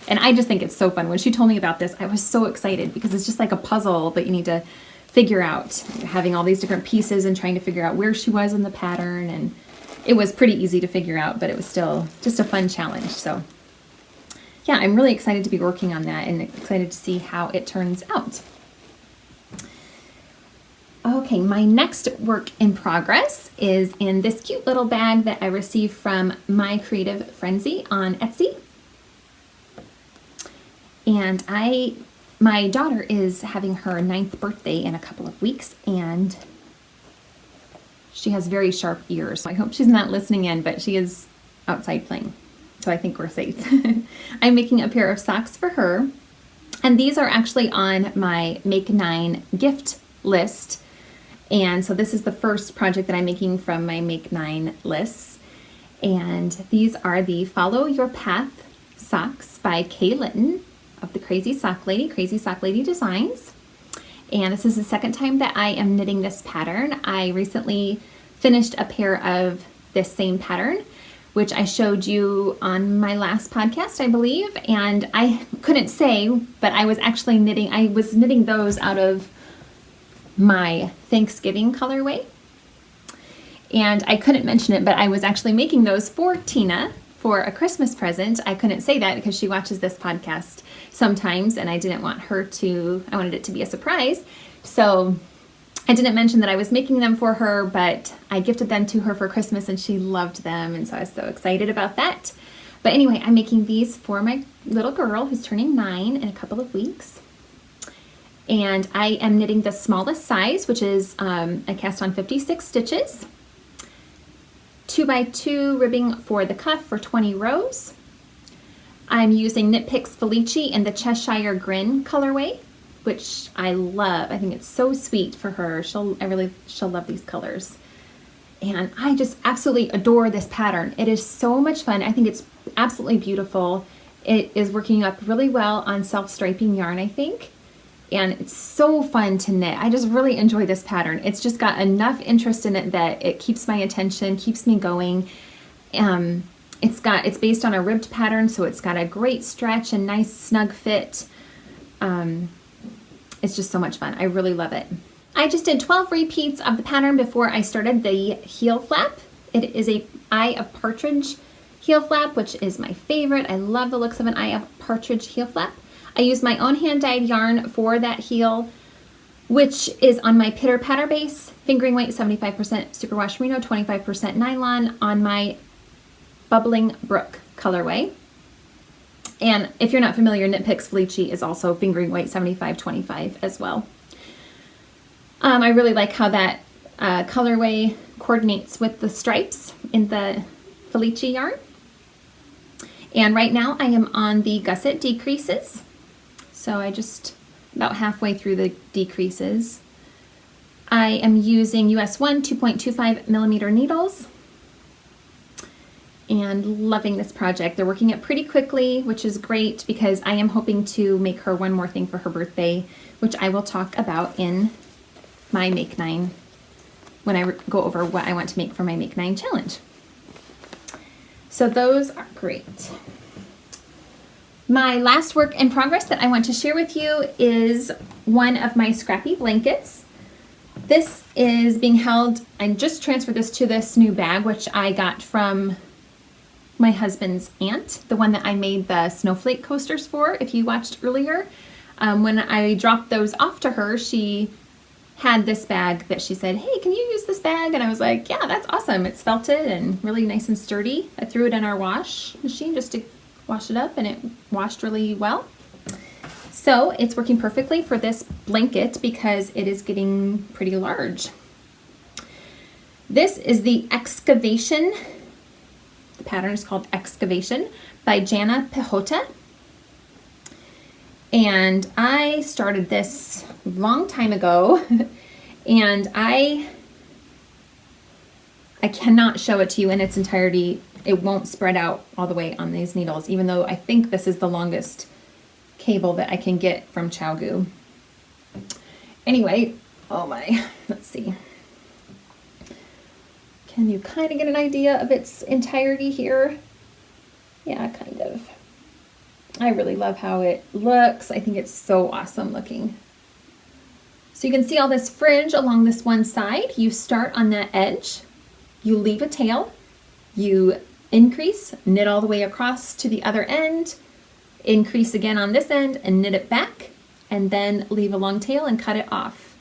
And I just think it's so fun. When she told me about this, I was so excited because it's just like a puzzle that you need to figure out, having all these different pieces and trying to figure out where she was in the pattern. And it was pretty easy to figure out, but it was still just a fun challenge. So yeah, I'm really excited to be working on that and excited to see how it turns out. Okay, my next work in progress is in this cute little bag that I received from My Creative Frenzy on Etsy. And my daughter is having her 9th birthday in a couple of weeks, and she has very sharp ears. I hope she's not listening in, but she is outside playing, so I think we're safe. I'm making a pair of socks for her, and these are actually on my Make 9 gift list. And so this is the first project that I'm making from my Make 9 lists. And these are the Follow Your Path socks by Lynn of the Crazy Sock Lady Designs. And this is the second time that I am knitting this pattern. I recently finished a pair of this same pattern, which I showed you on my last podcast, I believe. And I couldn't say, but I was actually knitting those out of my Thanksgiving colorway. And I couldn't mention it, but I was actually making those for Tina for a Christmas present. I couldn't say that because she watches this podcast sometimes, and I didn't want I wanted it to be a surprise. So I didn't mention that I was making them for her, but I gifted them to her for Christmas and she loved them. And so I was so excited about that. But anyway, I'm making these for my little girl who's turning 9 in a couple of weeks. And I am knitting the smallest size, which is I cast on 56 stitches, 2x2 ribbing for the cuff for 20 rows. I'm using Knit Picks Felici in the Cheshire Grin colorway, which I love. I think it's so sweet for her. She'll love these colors. And I just absolutely adore this pattern. It is so much fun. I think it's absolutely beautiful. It is working up really well on self-striping yarn, I think. And it's so fun to knit. I just really enjoy this pattern. It's just got enough interest in it that it keeps my attention, keeps me going. It's based on a ribbed pattern, so it's got a great stretch and nice snug fit. It's just so much fun. I really love it. I just did 12 repeats of the pattern before I started the heel flap. It is a Eye of Partridge heel flap, which is my favorite. I love the looks of an Eye of Partridge heel flap. I used my own hand-dyed yarn for that heel, which is on my Pitter Patter base, fingering weight 75% superwash merino, 25% nylon on my Bubbling Brook colorway. And if you're not familiar, Knit Picks Felici is also fingering weight 75-25 as well. I really like how that colorway coordinates with the stripes in the Felici yarn. And right now I am on the gusset decreases. So I just about halfway through the decreases. I am using US 1 2.25 millimeter needles and loving this project. They're working it pretty quickly, which is great because I am hoping to make her one more thing for her birthday, which I will talk about in my Make 9 when I go over what I want to make for my Make 9 challenge. So those are great. My last work in progress that I want to share with you is one of my scrappy blankets. This is being held, I just transferred this to this new bag, which I got from my husband's aunt, the one that I made the snowflake coasters for, if you watched earlier. When I dropped those off to her, she had this bag that she said, hey, can you use this bag? And I was like, yeah, that's awesome. It's felted and really nice and sturdy. I threw it in our wash machine just to wash it up, and it washed really well. So it's working perfectly for this blanket because it is getting pretty large. This is the Excavation. The pattern is called Excavation by Jana Pehota. And I started this a long time ago, and I cannot show it to you in its entirety. It won't spread out all the way on these needles, even though I think this is the longest cable that I can get from ChowGoo. Anyway, oh my, let's see. Can you kind of get an idea of its entirety here? Yeah, kind of. I really love how it looks. I think it's so awesome looking. So you can see all this fringe along this one side. You start on that edge, you leave a tail, you increase, knit all the way across to the other end, increase again on this end and knit it back, and then leave a long tail and cut it off.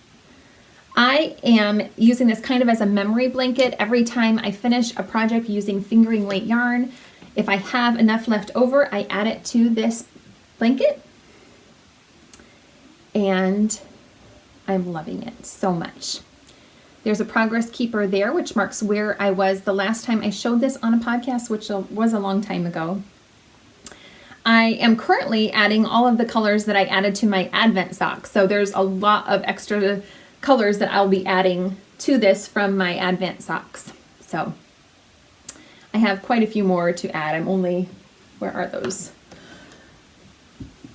I am using this kind of as a memory blanket every time I finish a project using fingering weight yarn. If I have enough left over, I add it to this blanket, and I'm loving it so much. There's a progress keeper there, which marks where I was the last time I showed this on a podcast, which was a long time ago. I am currently adding all of the colors that I added to my Advent socks. So there's a lot of extra colors that I'll be adding to this from my Advent socks. So I have quite a few more to add. I'm only, where are those?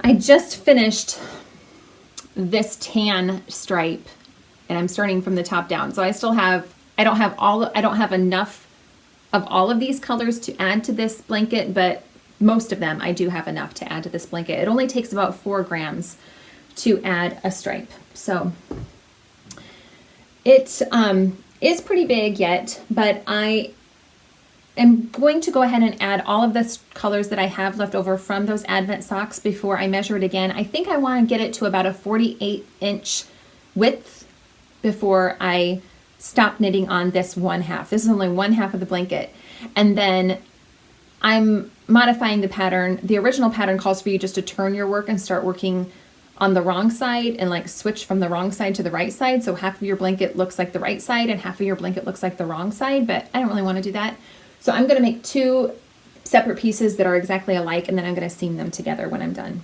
I just finished this tan stripe, and I'm starting from the top down. So I still have, I don't have enough of all of these colors to add to this blanket, but most of them I do have enough to add to this blanket. It only takes about 4 grams to add a stripe. So it is pretty big yet, but I am going to go ahead and add all of the colors that I have left over from those Advent socks before I measure it again. I think I want to get it to about a 48-inch width before I stop knitting on this one half. This is only one half of the blanket. And then I'm modifying the pattern. The original pattern calls for you just to turn your work and start working on the wrong side and like switch from the wrong side to the right side. So half of your blanket looks like the right side and half of your blanket looks like the wrong side, but I don't really want to do that. So I'm going to make 2 separate pieces that are exactly alike, and then I'm going to seam them together when I'm done.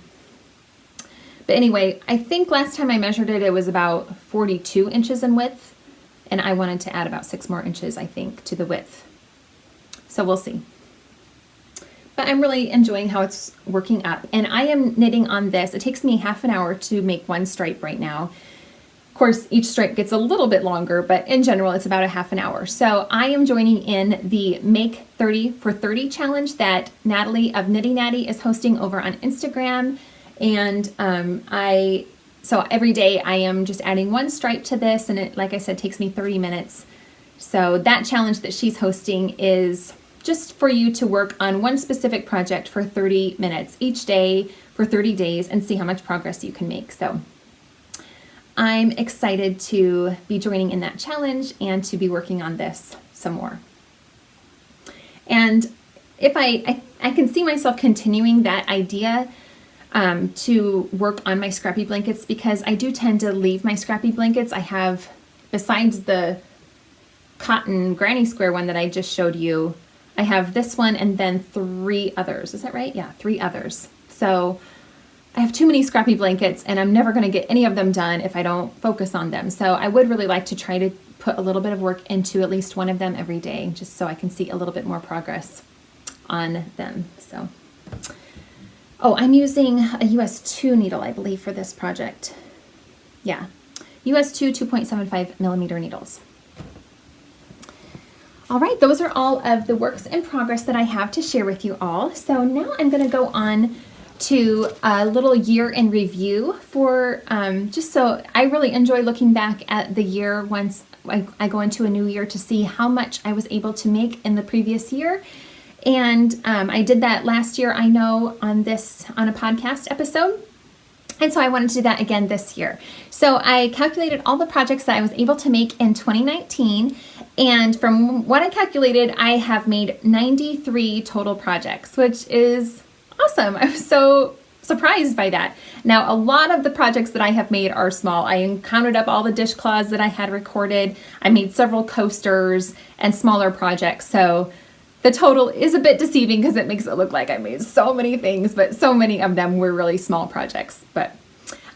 But anyway, I think last time I measured it, it was about 42 inches in width, and I wanted to add about 6 more inches, I think, to the width. So we'll see. But I'm really enjoying how it's working up, and I am knitting on this. It takes me half an hour to make one stripe right now. Of course, each stripe gets a little bit longer, but in general, it's about a half an hour. So I am joining in the Make 30 for 30 challenge that Natalie of Knitty Natty is hosting over on Instagram. And so every day I am just adding one stripe to this, and it, like I said, takes me 30 minutes. So that challenge that she's hosting is just for you to work on one specific project for 30 minutes each day for 30 days and see how much progress you can make. So I'm excited to be joining in that challenge and to be working on this some more. And if I can see myself continuing that idea to work on my scrappy blankets, because I do tend to leave my scrappy blankets. I have, besides the cotton granny square one that I just showed you, I have this one and then 3 others. Is that right? Yeah, 3 others. So I have too many scrappy blankets, and I'm never going to get any of them done if I don't focus on them. So I would really like to try to put a little bit of work into at least one of them every day, just so I can see a little bit more progress on them. So, oh, I'm using a US 2 needle, I believe, for this project. Yeah, US 2 2.75 millimeter needles. All right, those are all of the works in progress that I have to share with you all. So now I'm going to go on to a little year in review for just so I really enjoy looking back at the year once I go into a new year to see how much I was able to make in the previous year And I did that last year, I know, on a podcast episode. And so I wanted to do that again this year. So I calculated all the projects that I was able to make in 2019. And from what I calculated, I have made 93 total projects, which is awesome. I was so surprised by that. Now, a lot of the projects that I have made are small. I counted up all the dishcloths that I had recorded. I made several coasters and smaller projects. So the total is a bit deceiving because it makes it look like I made so many things, but so many of them were really small projects. But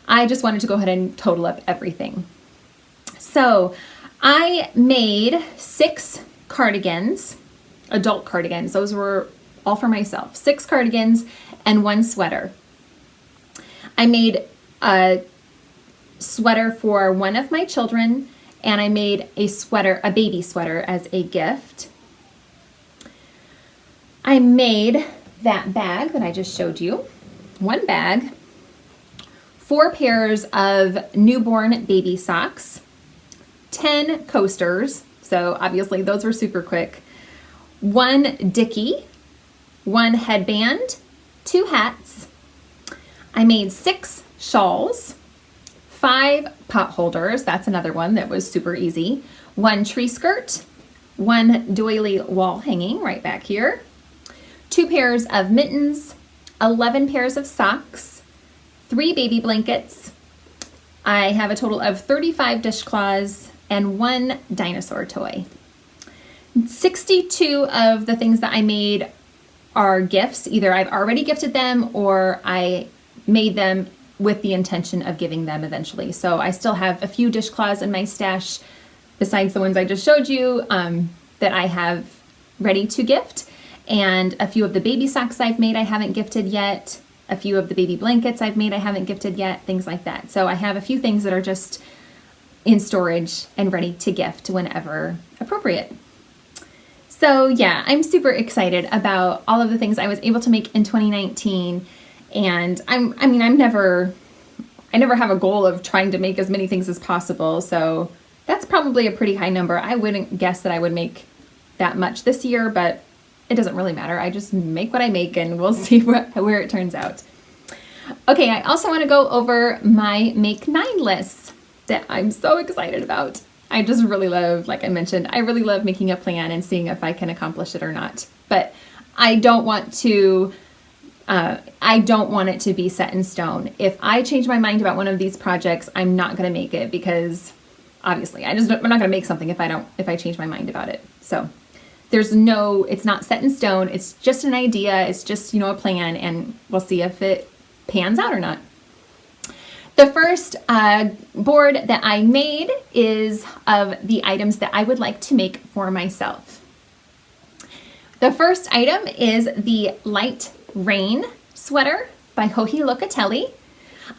I just wanted to go ahead and total up everything. So I made 6 cardigans, adult cardigans. Those were all for myself. 6 cardigans and 1 sweater. I made a sweater for one of my children, and I made a baby sweater as a gift. I made that bag that I just showed you, 1 bag, 4 pairs of newborn baby socks, 10 coasters, so obviously those were super quick, 1 dickie, 1 headband, 2 hats. I made 6 shawls, 5 pot holders, that's another one that was super easy, 1 tree skirt, 1 doily wall hanging right back here, 2 pairs of mittens, 11 pairs of socks, 3 baby blankets. I have a total of 35 dishcloths and 1 dinosaur toy. 62 of the things that I made are gifts. Either I've already gifted them or I made them with the intention of giving them eventually. So I still have a few dishcloths in my stash besides the ones I just showed you that I have ready to gift. And a few of the baby socks I've made I haven't gifted yet. A few of the baby blankets I've made I haven't gifted yet, things like that. So I have a few things that are just in storage and ready to gift whenever appropriate. So yeah, I'm super excited about all of the things I was able to make in 2019. And I never have a goal of trying to make as many things as possible. So that's probably a pretty high number. I wouldn't guess that I would make that much this year, but it doesn't really matter. I just make what I make and we'll see where it turns out. Okay, I also want to go over my Make 9 lists that I'm so excited about. I just really love, like I mentioned, I really love making a plan and seeing if I can accomplish it or not. But I don't want it to be set in stone. If I change my mind about one of these projects, I'm not going to make it because obviously I'm not going to make something if I change my mind about it. So it's not set in stone. It's just an idea. It's just, a plan, and we'll see if it pans out or not. The first board that I made is of the items that I would like to make for myself. The first item is the Light Rain sweater by Joji Locatelli.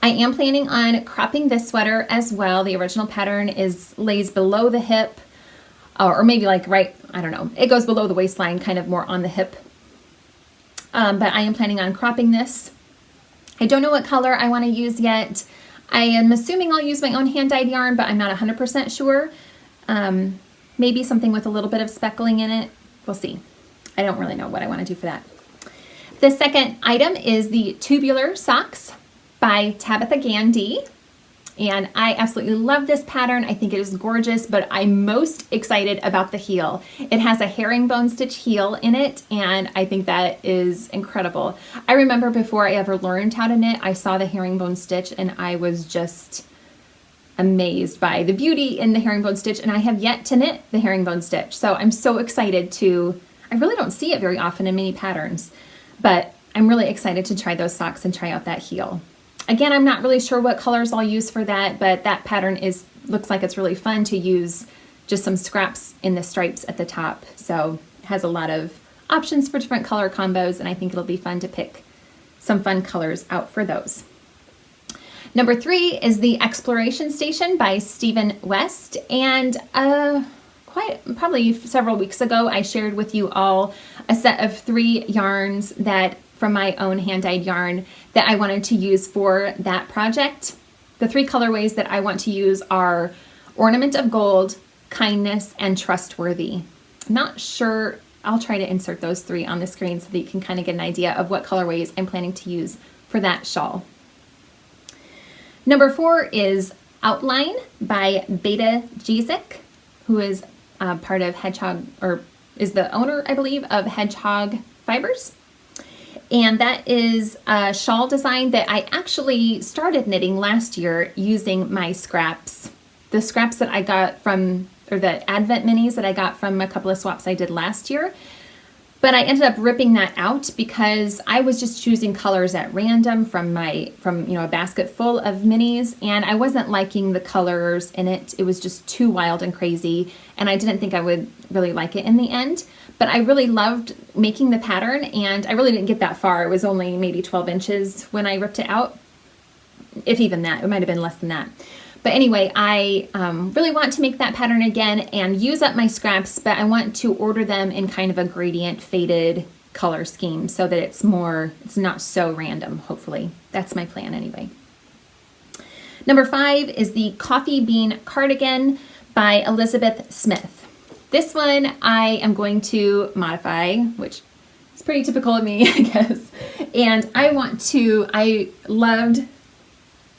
I am planning on cropping this sweater as well. The original pattern lays below the hip, or maybe I don't know. It goes below the waistline, kind of more on the hip. But I am planning on cropping this. I don't know what color I want to use yet. I am assuming I'll use my own hand-dyed yarn, but I'm not 100% sure. Maybe something with a little bit of speckling in it. We'll see. I don't really know what I want to do for that. The second item is the Tubular Socks by Tabitha Gandy. And I absolutely love this pattern. I think it is gorgeous, but I'm most excited about the heel. It has a herringbone stitch heel in it, and I think that is incredible. I remember before I ever learned how to knit, I saw the herringbone stitch and I was just amazed by the beauty in the herringbone stitch, and I have yet to knit the herringbone stitch. So I'm so excited I really don't see it very often in many patterns, but I'm really excited to try those socks and try out that heel. Again, I'm not really sure what colors I'll use for that, but that pattern looks like it's really fun to use just some scraps in the stripes at the top. So it has a lot of options for different color combos, and I think it'll be fun to pick some fun colors out for those. Number 3 is the Exploration Station by Stephen West, and probably several weeks ago, I shared with you all a set of 3 yarns from my own hand-dyed yarn that I wanted to use for that project. The 3 colorways that I want to use are Ornament of Gold, Kindness, and Trustworthy. I'm not sure I'll try to insert those 3 on the screen so that you can kind of get an idea of what colorways I'm planning to use for that shawl. Number 4 is Outline by Beta Jizik, who is part of Hedgehog, or is the owner, I believe, of Hedgehog Fibers. And that is a shawl design that I actually started knitting last year using my scraps. The scraps that I got from, or the Advent minis that I got from a couple of swaps I did last year. But I ended up ripping that out because I was just choosing colors at random from a basket full of minis, and I wasn't liking the colors in it. It was just too wild and crazy, and I didn't think I would really like it in the end. But I really loved making the pattern, and I really didn't get that far. It was only maybe 12 inches when I ripped it out, if even that. It might have been less than that. But anyway, I really want to make that pattern again and use up my scraps, but I want to order them in kind of a gradient faded color scheme so that it's not so random, hopefully. That's my plan anyway. Number 5 is the Coffee Bean Cardigan by Elizabeth Smith. This one I am going to modify, which is pretty typical of me, I guess. And I loved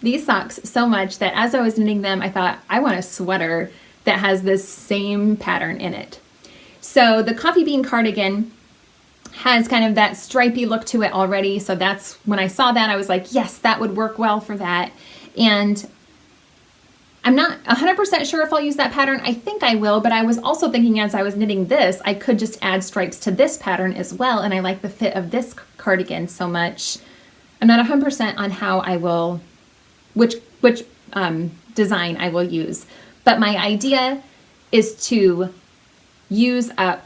these socks so much that as I was knitting them, I thought, I want a sweater that has this same pattern in it. So the Coffee Bean Cardigan has kind of that stripy look to it already. So that's when I saw that, I was like, yes, that would work well for that. And I'm not 100% sure if I'll use that pattern. I think I will, but I was also thinking as I was knitting this, I could just add stripes to this pattern as well. And I like the fit of this cardigan so much. I'm not 100% on how I will, which design I will use. But my idea is to use a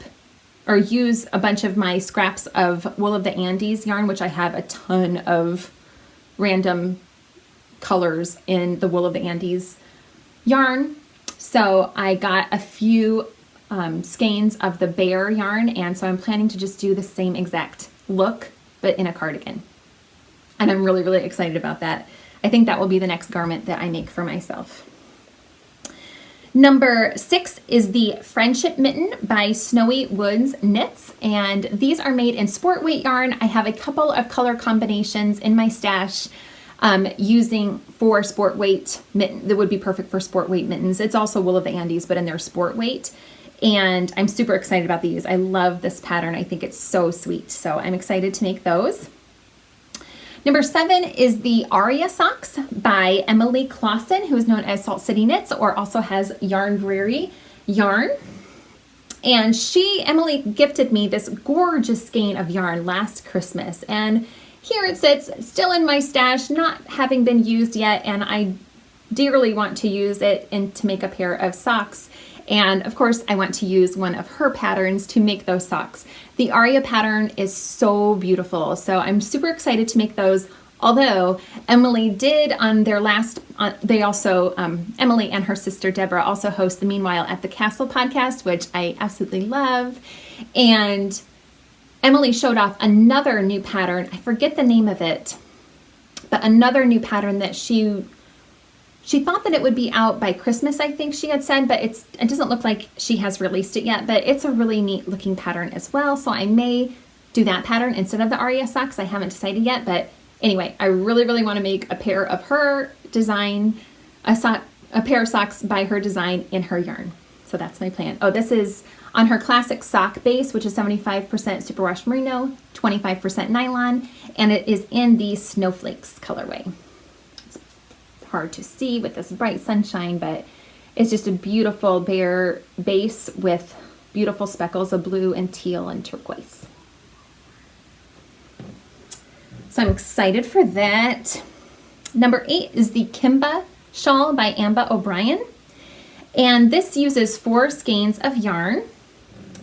bunch of my scraps of Wool of the Andes yarn, which I have a ton of random colors in the Wool of the Andes yarn. So I got a few skeins of the Bear yarn, and so I'm planning to just do the same exact look, but in a cardigan. And I'm really, really excited about that. I think that will be the next garment that I make for myself. Number 6 is the Friendship Mitten by Snowy Woods Knits, and these are made in sport weight yarn. I have a couple of color combinations in my stash using for sport weight mitten that would be perfect for sport weight mittens. It's also Wool of the Andes, but in their sport weight. And I'm super excited about these. I love this pattern. I think it's so sweet. So I'm excited to make those. Number 7 is the Aria Socks by Emily Clausen, who is known as Salt City Knits, or also has Yarn Brewery yarn. And Emily gifted me this gorgeous skein of yarn last Christmas. And here it sits, still in my stash, not having been used yet, and I dearly want to use it to make a pair of socks. And of course, I want to use one of her patterns to make those socks. The Aria pattern is so beautiful, so I'm super excited to make those. Although Emily did on their last, Emily and her sister Deborah also host the Meanwhile at the Castle podcast, which I absolutely love. And Emily showed off another new pattern. I forget the name of it, but another new pattern that she thought that it would be out by Christmas, I think she had said, but it doesn't look like she has released it yet, but it's a really neat looking pattern as well. So I may do that pattern instead of the Aria socks. I haven't decided yet, but anyway, I really, really want to make a pair of her design, a pair of socks by her design in her yarn. So that's my plan. Oh, this is on her classic sock base, which is 75% superwash merino, 25% nylon, and it is in the Snowflakes colorway. Hard to see with this bright sunshine, but it's just a beautiful bare base with beautiful speckles of blue and teal and turquoise. So I'm excited for that. Number 8 is the Kimba shawl by Amba O'Brien, and this uses 4 skeins of yarn,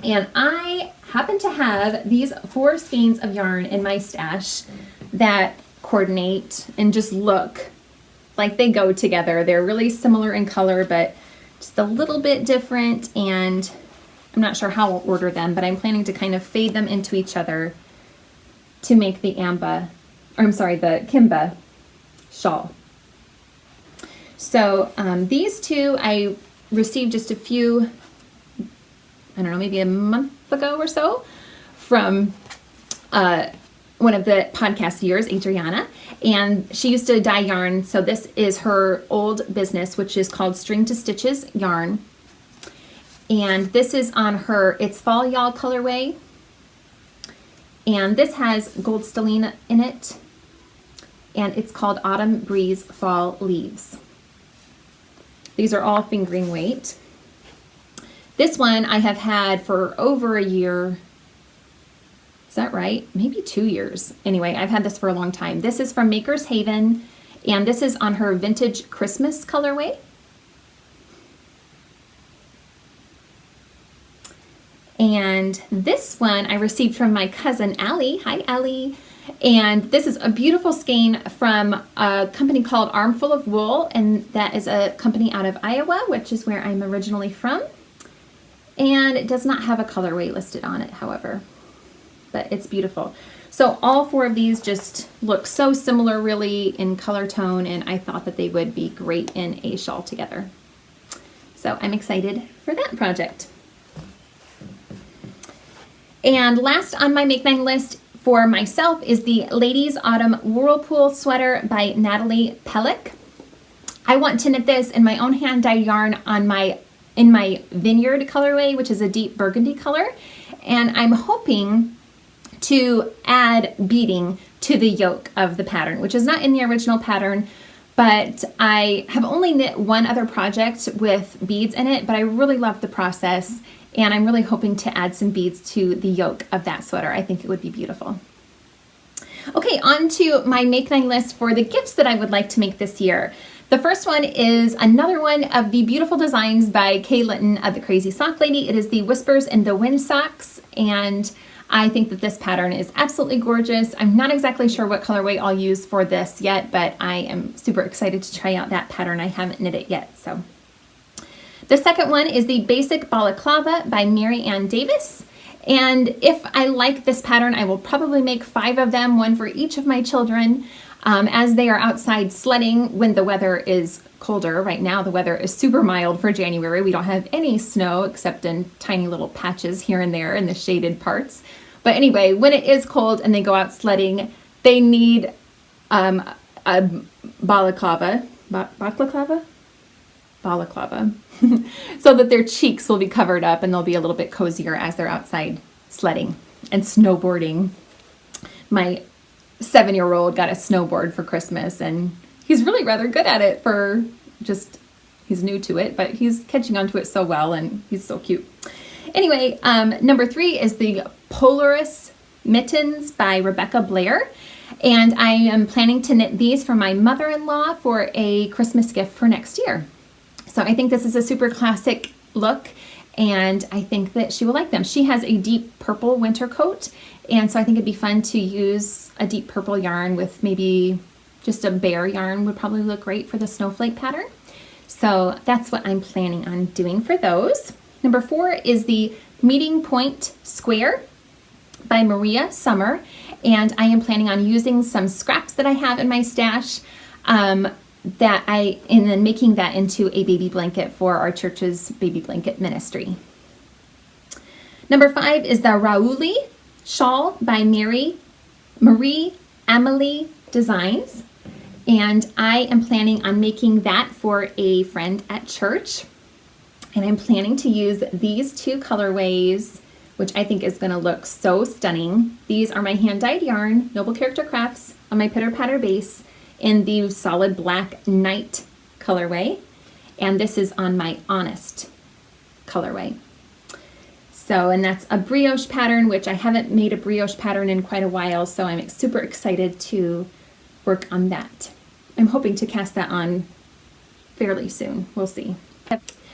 and I happen to have these 4 skeins of yarn in my stash that coordinate and just look like they go together. They're really similar in color, but just a little bit different, and I'm not sure how I'll order them, but I'm planning to kind of fade them into each other to make the the Kimba shawl. So these two I received just a few, I don't know, maybe a month ago or so from one of the podcast viewers, Adriana, and she used to dye yarn. So this is her old business, which is called String to Stitches Yarn. And this is on her It's Fall Y'all colorway. And this has gold stellene in it. And it's called Autumn Breeze Fall Leaves. These are all fingering weight. This one I have had for over a year. Is that right? Maybe 2 years. Anyway, I've had this for a long time. This is from Maker's Haven, and this is on her Vintage Christmas colorway. And this one I received from my cousin Allie. Hi, Allie. And this is a beautiful skein from a company called Armful of Wool, and that is a company out of Iowa, which is where I'm originally from. And it does not have a colorway listed on it, however, but it's beautiful. So all 4 of these just look so similar really in color tone, and I thought that they would be great in a shawl together. So I'm excited for that project. And last on my Make 9 list for myself is the Ladies Autumn Whirlpool Sweater by Natalie Pellick. I want to knit this in my own hand-dyed yarn in my Vineyard colorway, which is a deep burgundy color, and I'm hoping to add beading to the yoke of the pattern, which is not in the original pattern, but I have only knit one other project with beads in it, but I really love the process, and I'm really hoping to add some beads to the yoke of that sweater. I think it would be beautiful. Okay, on to my Make 9 list for the gifts that I would like to make this year. The first one is another one of the beautiful designs by Kay Litton of the Crazy Sock Lady. It is the Whispers in the Wind socks, and I think that this pattern is absolutely gorgeous. I'm not exactly sure what colorway I'll use for this yet, but I am super excited to try out that pattern. I haven't knit it yet. So the second one is the Basic Balaclava by Mary Ann Davis. And if I like this pattern, I will probably make 5 of them, one for each of my children, as they are outside sledding when the weather is colder. Right now the weather is super mild for January. We don't have any snow except in tiny little patches here and there in the shaded parts. But anyway, when it is cold and they go out sledding, they need a balaclava so that their cheeks will be covered up and they'll be a little bit cozier as they're outside sledding and snowboarding. My 7-year-old got a snowboard for Christmas, and he's really rather good at it he's new to it, but he's catching on to it so well, and he's so cute. Anyway, number 3 is the Polaris Mittens by Rebecca Blair, and I am planning to knit these for my mother-in-law for a Christmas gift for next year. So I think this is a super classic look, and I think that she will like them. She has a deep purple winter coat, and so I think it'd be fun to use a deep purple yarn with maybe just a bare yarn would probably look great for the snowflake pattern. So that's what I'm planning on doing for those. Number 4 is the Meeting Point Square by Maria Summer, and I am planning on using some scraps that I have in my stash and then making that into a baby blanket for our church's baby blanket ministry. Number 5 is the Raouli shawl by Marie Amelie Designs, and I am planning on making that for a friend at church, and I'm planning to use these 2 colorways, which I think is going to look so stunning. These are my hand-dyed yarn, Noble Character Crafts, on my Pitter Patter base in the solid black Night colorway, and this is on my Honest colorway. So, and that's a brioche pattern, which I haven't made a brioche pattern in quite a while, so I'm super excited to work on that. I'm hoping to cast that on fairly soon. We'll see.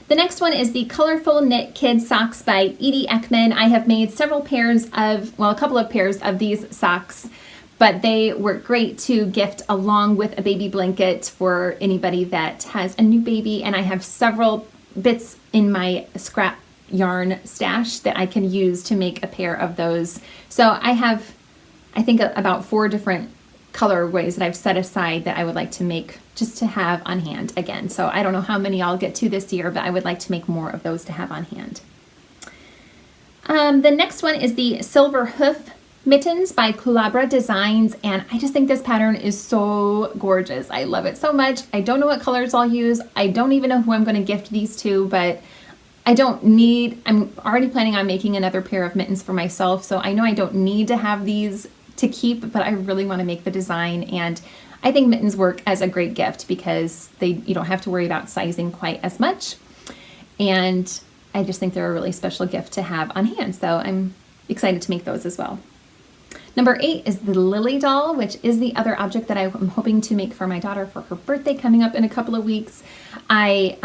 The next one is the Colorful Knit Kid Socks by Edie Ekman. I have made several pairs of, well, a couple of pairs of these socks, but they work great to gift along with a baby blanket for anybody that has a new baby, and I have several bits in my scrap yarn stash that I can use to make a pair of those. So I have, I think, about 4 different colorways that I've set aside that I would like to make just to have on hand again. So I don't know how many I'll get to this year, but I would like to make more of those to have on hand. The next one is the Silver Hoof Mittens by Culabra Designs, and I just think this pattern is so gorgeous. I love it so much. I don't know what colors I'll use. I don't even know who I'm going to gift these to, but I'm already planning on making another pair of mittens for myself, so I know I don't need to have these to keep, but I really want to make the design, and I think mittens work as a great gift because you don't have to worry about sizing quite as much, and I just think they're a really special gift to have on hand, so I'm excited to make those as well. Number 8 is the Lily doll, which is the other object that I'm hoping to make for my daughter for her birthday coming up in a couple of weeks. I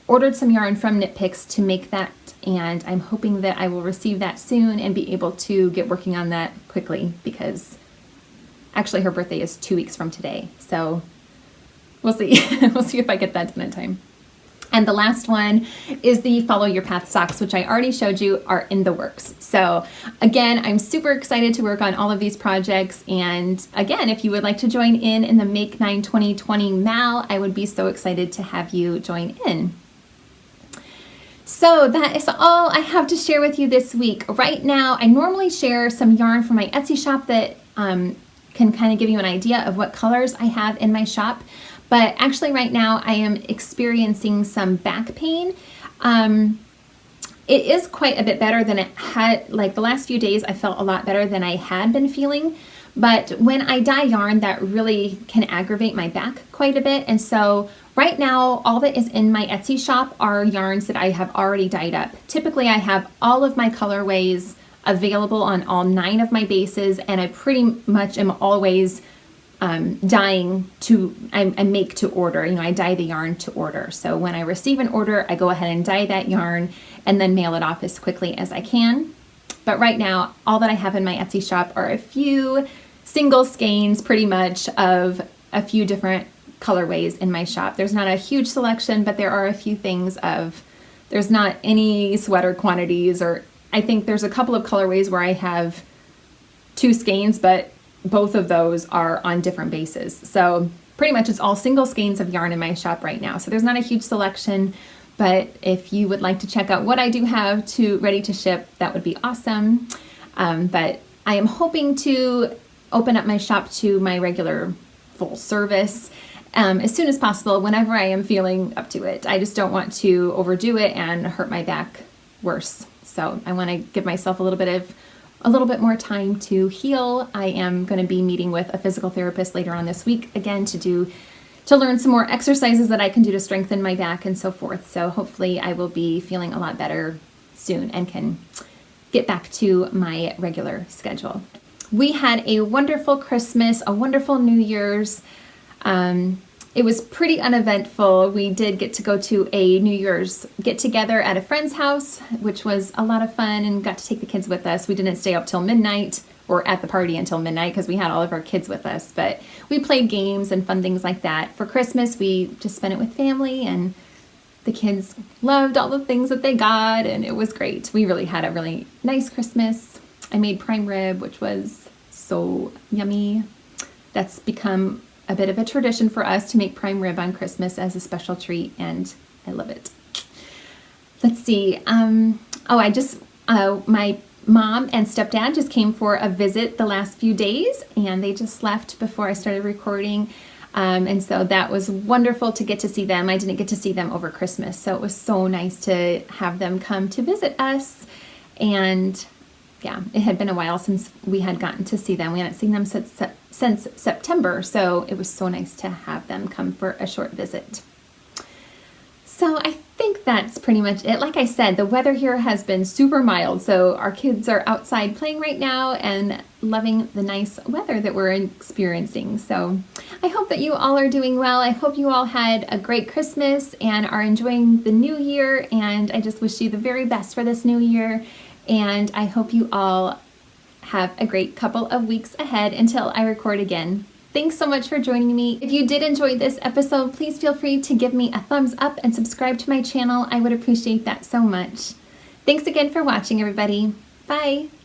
ordered some yarn from Knit Picks to make that, and I'm hoping that I will receive that soon and be able to get working on that quickly because actually her birthday is 2 weeks from today. So we'll see. We'll see if I get that done in time. And the last one is the Follow Your Path socks, which I already showed you are in the works. So again, I'm super excited to work on all of these projects. And again, if you would like to join in the Make 9 2020 MAL, I would be so excited to have you join in. So that is all I have to share with you this week. Right now, I normally share some yarn from my Etsy shop that can kind of give you an idea of what colors I have in my shop. But actually right now I am experiencing some back pain. It is quite a bit better than it had, like the last few days I felt a lot better than I had been feeling. But when I dye yarn, that really can aggravate my back quite a bit. And so right now, all that is in my Etsy shop are yarns that I have already dyed up. Typically I have all of my colorways available on all 9 of my bases, and I pretty much am always dyeing I make to order. You know, I dye the yarn to order. So when I receive an order, I go ahead and dye that yarn and then mail it off as quickly as I can. But right now, all that I have in my Etsy shop are a few single skeins pretty much of a few different colorways in my shop. There's not a huge selection, but there are a few things there's not any sweater quantities, or I think there's a couple of colorways where I have 2 skeins, but both of those are on different bases. So pretty much it's all single skeins of yarn in my shop right now. So there's not a huge selection, but if you would like to check out what I do have ready to ship, that would be awesome. But I am hoping to open up my shop to my regular full service as soon as possible, whenever I am feeling up to it. I just don't want to overdo it and hurt my back worse. So I want to give myself a little bit more time to heal. I am going to be meeting with a physical therapist later on this week again to learn some more exercises that I can do to strengthen my back and so forth. So hopefully I will be feeling a lot better soon and can get back to my regular schedule. We had a wonderful Christmas, a wonderful New Year's. It was pretty uneventful. We did get to go to a New Year's get together at a friend's house, which was a lot of fun, and got to take the kids with us. We didn't stay up till midnight or at the party until midnight because we had all of our kids with us, but we played games and fun things like that. For Christmas, we just spent it with family, and the kids loved all the things that they got, and it was great. We really had a really nice Christmas. I made prime rib, which was so yummy. That's become a bit of a tradition for us to make prime rib on Christmas as a special treat, and I love it. Let's see. My mom and stepdad just came for a visit the last few days, and they just left before I started recording. And so that was wonderful to get to see them. I didn't get to see them over Christmas, so it was so nice to have them come to visit us. And yeah, it had been a while since we had gotten to see them. We hadn't seen them since September, so it was so nice to have them come for a short visit. So I think that's pretty much it. Like I said, the weather here has been super mild, so our kids are outside playing right now and loving the nice weather that we're experiencing. So I hope that you all are doing well. I hope you all had a great Christmas and are enjoying the new year, and I just wish you the very best for this new year. And I hope you all have a great couple of weeks ahead until I record again. Thanks so much for joining me. If you did enjoy this episode, please feel free to give me a thumbs up and subscribe to my channel. I would appreciate that so much. Thanks again for watching, everybody. Bye.